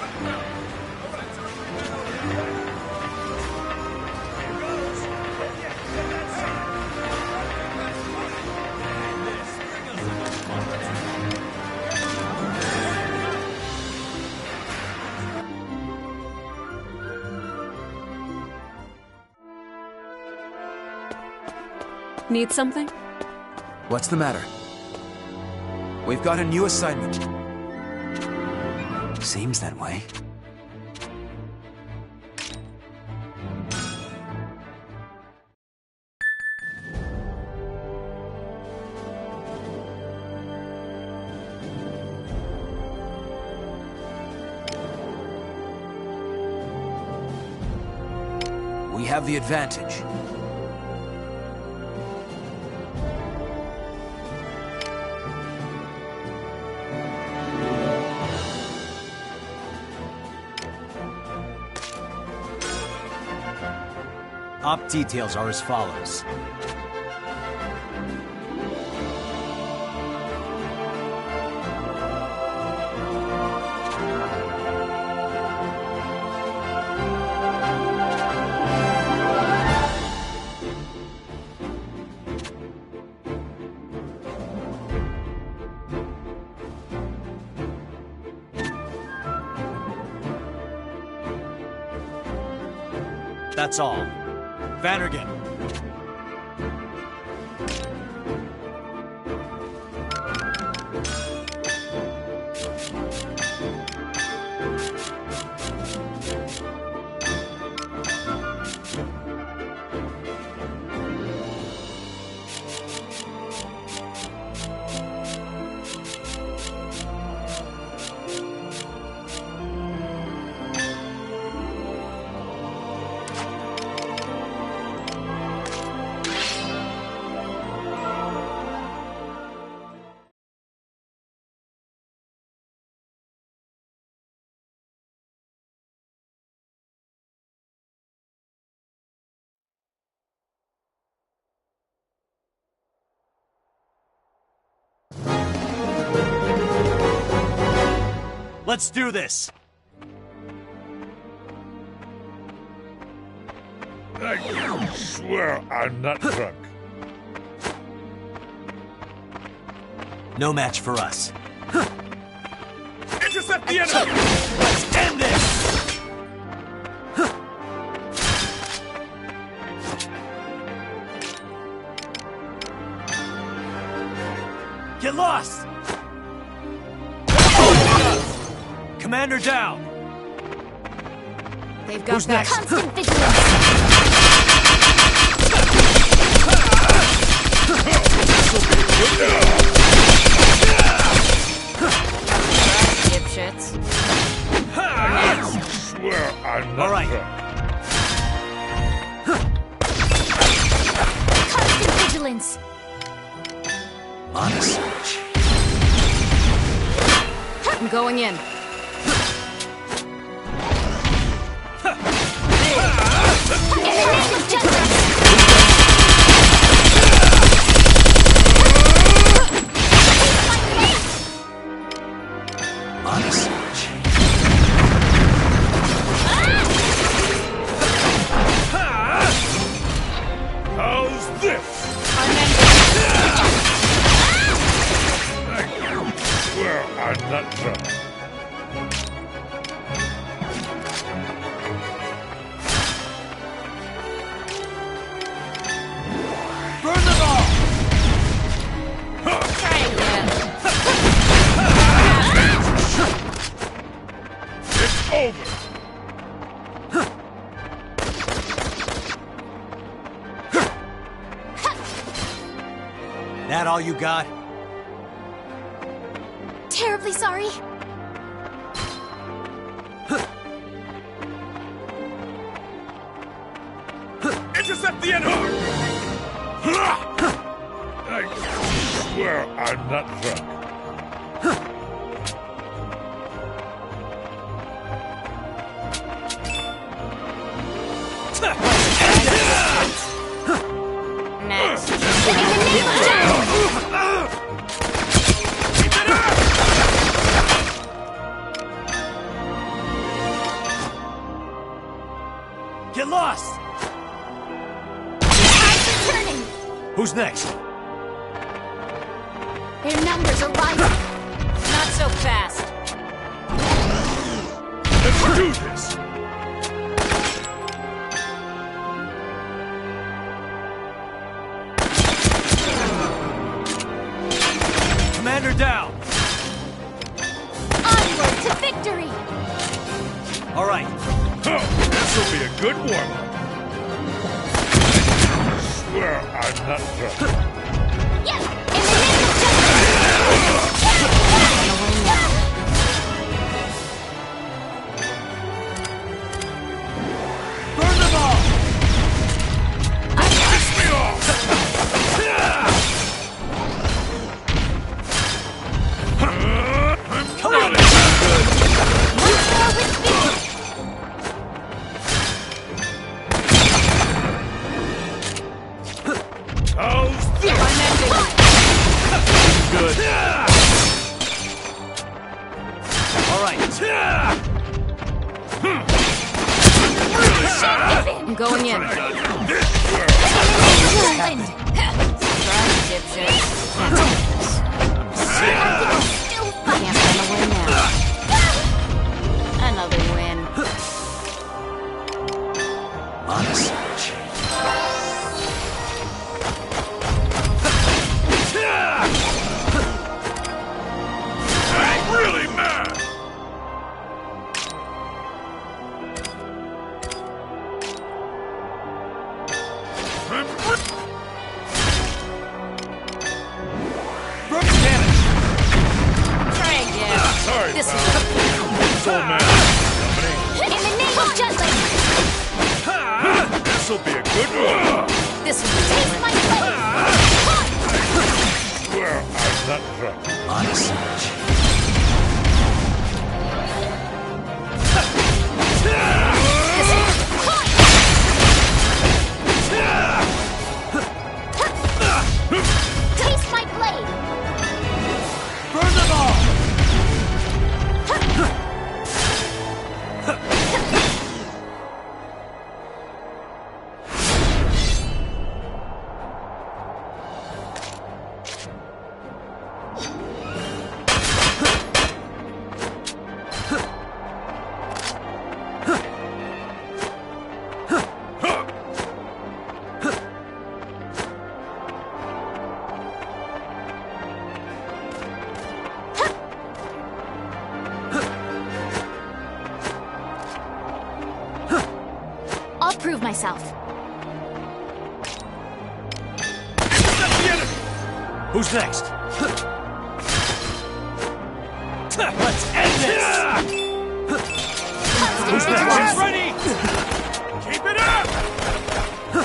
Need something? What's the matter? We've got a new assignment. Seems that way. We have the advantage. Op details are as follows. That's all. Vannergan. Let's do this! I swear I'm not drunk. No match for us. Intercept the enemy! Let's end this! Get lost! Commander down! They've got Who's that next? Constant vigilance. Dipshits. I swear I'm not All right. drunk. Constant vigilance. On a search. I'm going in. In the name of justice. On a search. How's this? I swear I'm not drunk. Burn them all! Try again. It's over. That all you got? Terribly sorry. Intercept the enemy! I swear I'm not drunk. Get lost! Turning! Who's next? Their numbers are rising. Not so fast. Let's do this! Commander down! Onward to victory! All right. This'll be a good warm-up. Swear I'm not drunk. Yes! In the name of Burn them all! Piss me off! Come on! once more with speed! How's this? Good. All right. I'm going in. This world. Whirlwind! Surprise, dipshit. Still Can't run away now. Another win. Honest. I'm really mad. Brooks damage! Try again. Sorry, This pal. is Old man. Company. in the name of Jutland! This'll be a good one. this will be Taste different. my blade! Swear I'm not drunk. Honest. Taste my blade! Burn them all! I'll prove myself. Intercept the enemy. Who's next? Let's end this! Who's next? It's ready! Keep it up.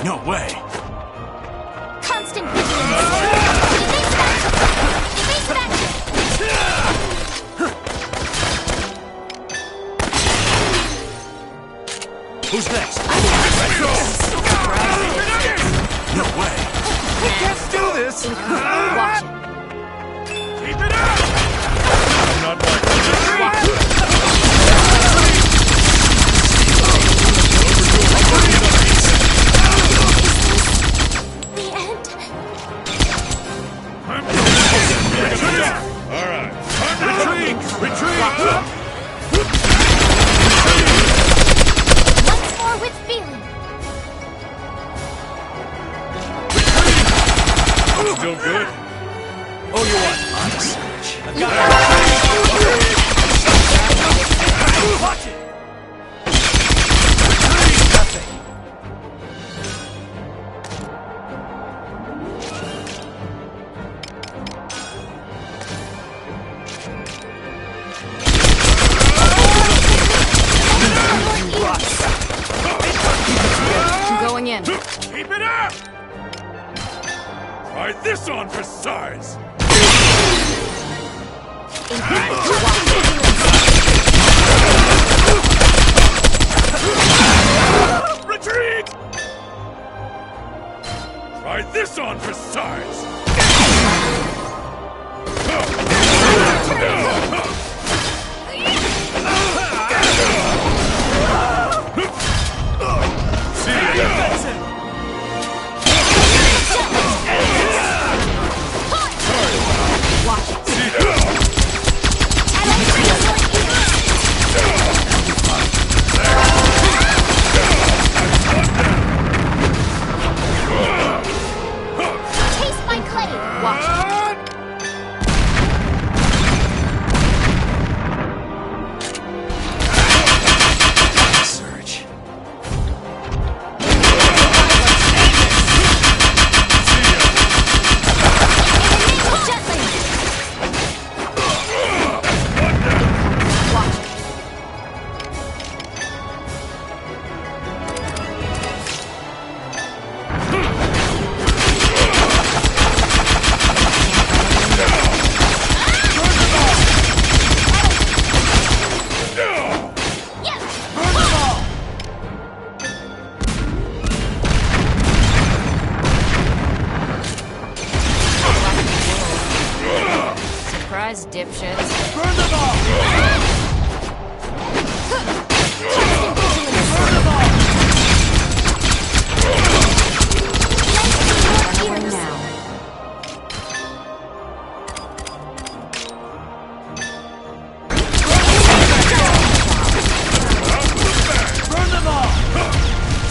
No way! Constant vigilance! Evasive action! Who's next? Piss me off. No way! We can't do this! Watch it. Keep it up. I'm not like The end? All right. Time to Retreat! Retreat! Once more with feeling. Still good? Oh, you want honest? I got it! Watch it! Retreat! Nothing! I'm going in. Keep it up. Try this on for size. Retreat! Try this on for size. dipshits. Burn them all! Burn them all! Now. Burn them all!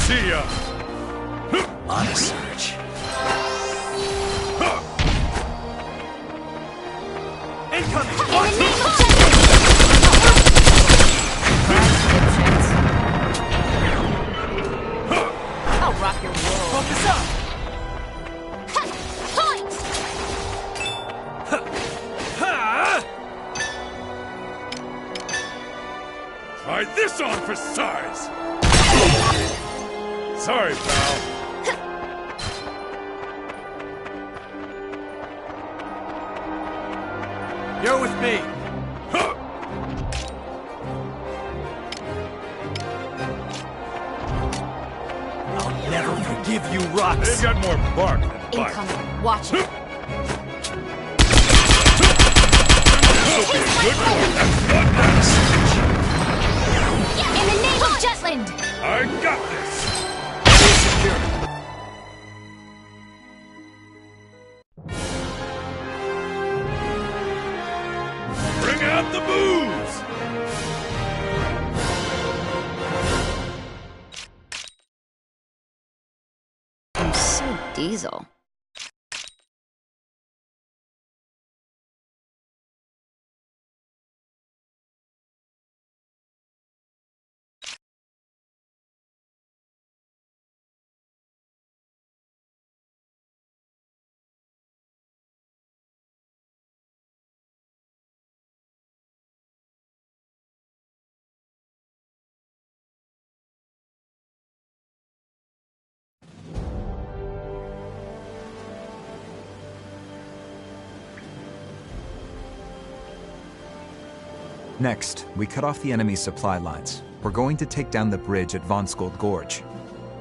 See ya! On a search. Incoming! In the name of I'll rock your world. Focus up! point! Try this on for size! Sorry, pal. You're with me. I'll never forgive you, Rox. They've got more bark than bite. Incoming. Watch it. This'll be a good one. In the name of Jutland! I got this! Bring out the booze! I'm so diesel. Next, we cut off the enemy's supply lines. We're going to take down the bridge at Vonskold Gorge.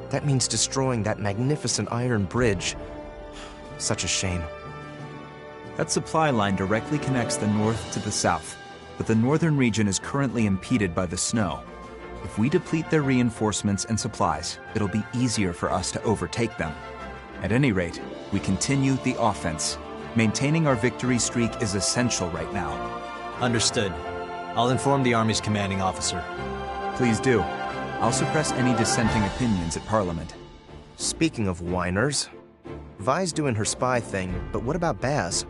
That means destroying that magnificent iron bridge. Such a shame. That supply line directly connects the north to the south, but the northern region is currently impeded by the snow. If we deplete their reinforcements and supplies, it'll be easier for us to overtake them. At any rate, we continue the offense. Maintaining our victory streak is essential right now. Understood. I'll inform the Army's commanding officer. Please do. I'll suppress any dissenting opinions at Parliament. Speaking of whiners, Vi's doing her spy thing, but what about Baz?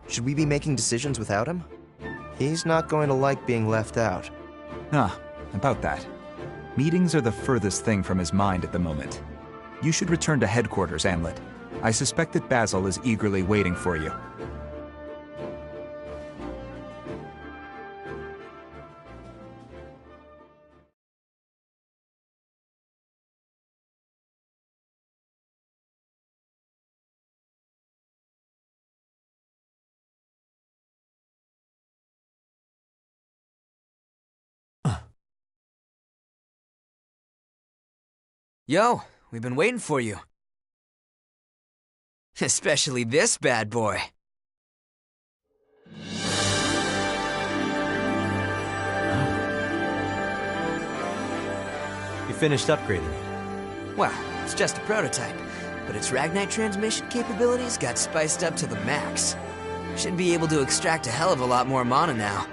Should we be making decisions without him? He's not going to like being left out. About that. Meetings are the furthest thing from his mind at the moment. You should return to headquarters, Amlet. I suspect that Basil is eagerly waiting for you. Yo, we've been waiting for you. Especially this bad boy. You finished upgrading it. Well, it's just a prototype, but its Ragnite transmission capabilities got spiced up to the max. Should be able to extract a hell of a lot more mana now.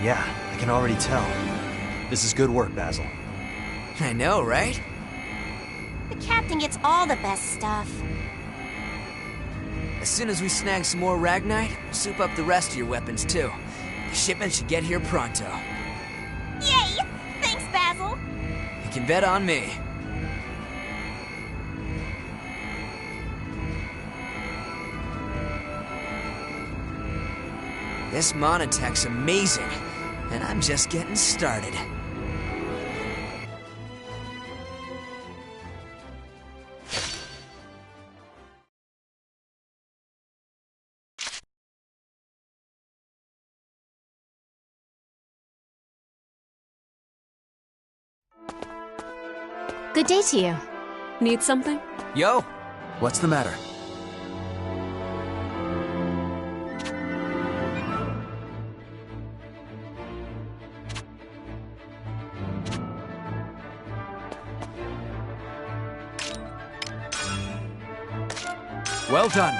Yeah, I can already tell. This is good work, Basil. I know, right? The captain gets all the best stuff. As soon as we snag some more Ragnite, we'll soup up the rest of your weapons too. The shipment should get here pronto. Yay! Thanks, Basil! You can bet on me. This monotech's amazing, and I'm just getting started. Good day to you. Need something? Yo! What's the matter? Well done.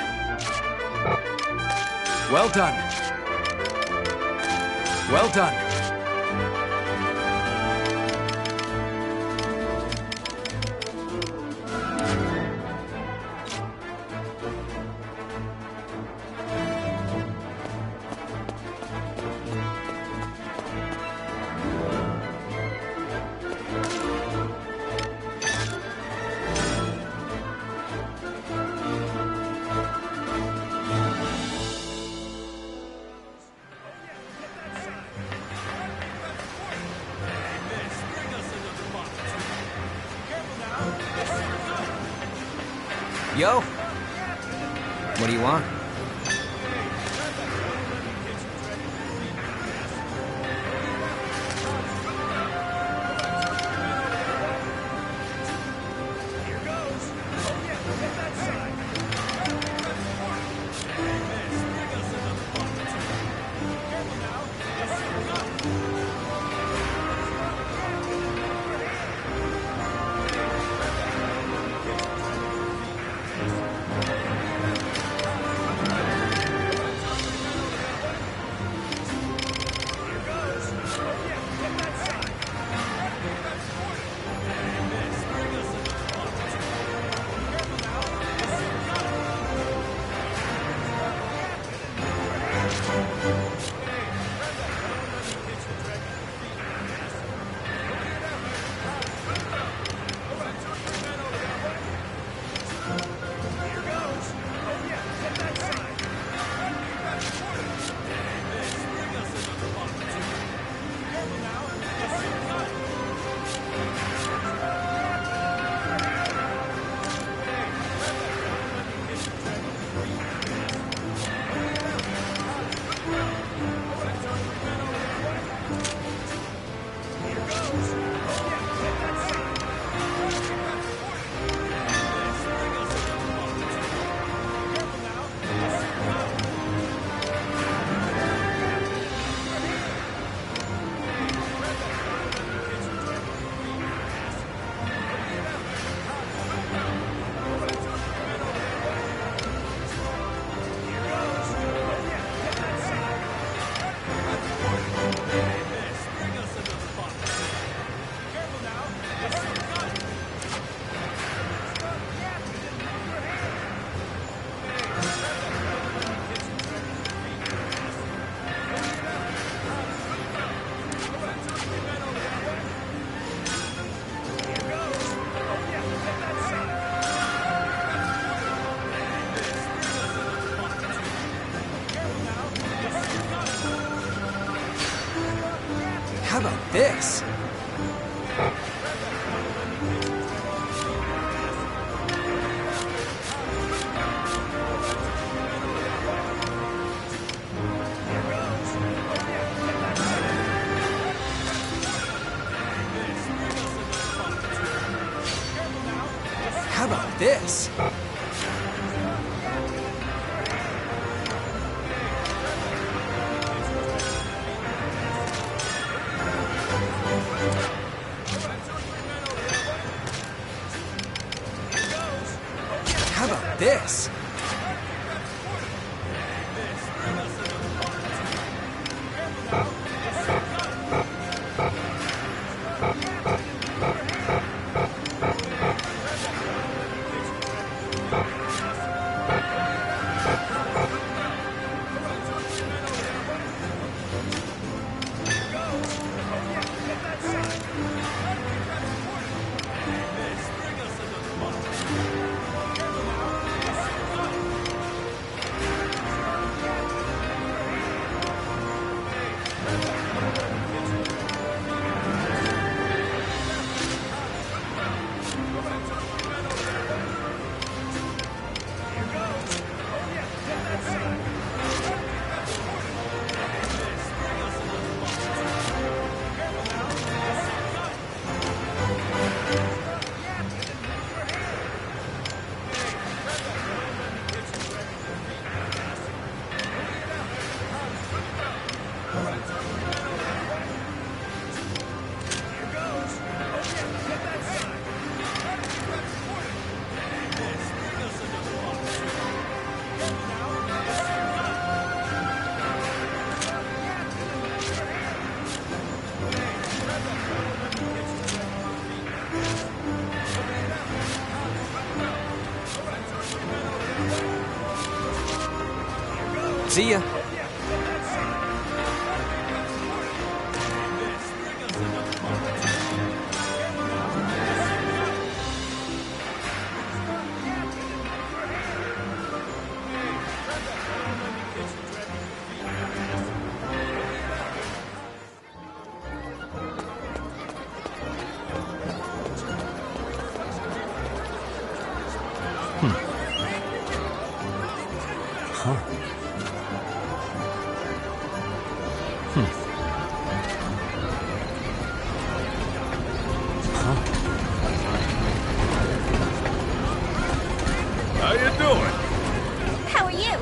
Well done. Well done. Yo! What do you want? How about this? How about this? How about this? See ya. How you doing? How are you?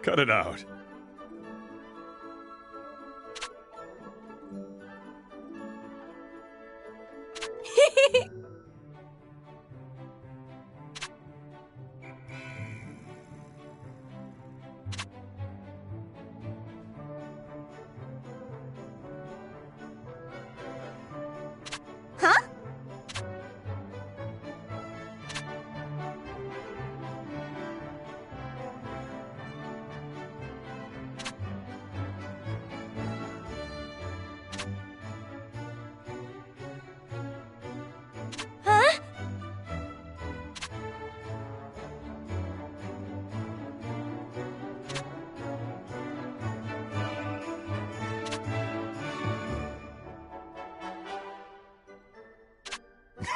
Cut it out. Huh?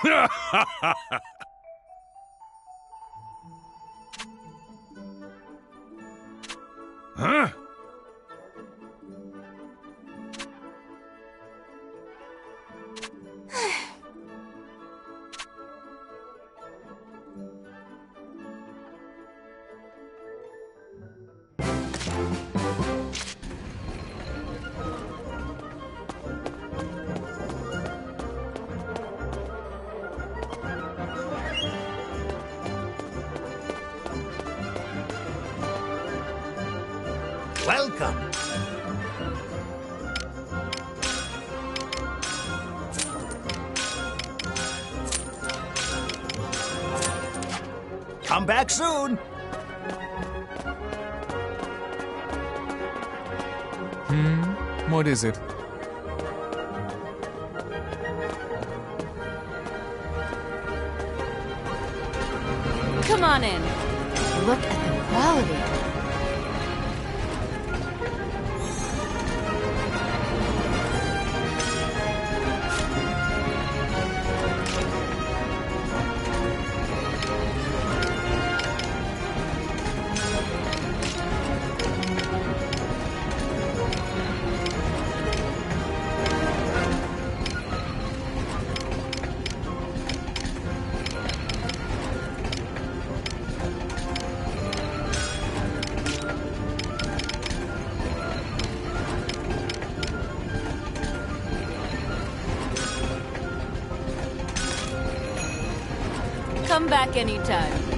Huh? Huh? Welcome. Come back soon. What is it? Come on in. Look at the quality. Come back anytime.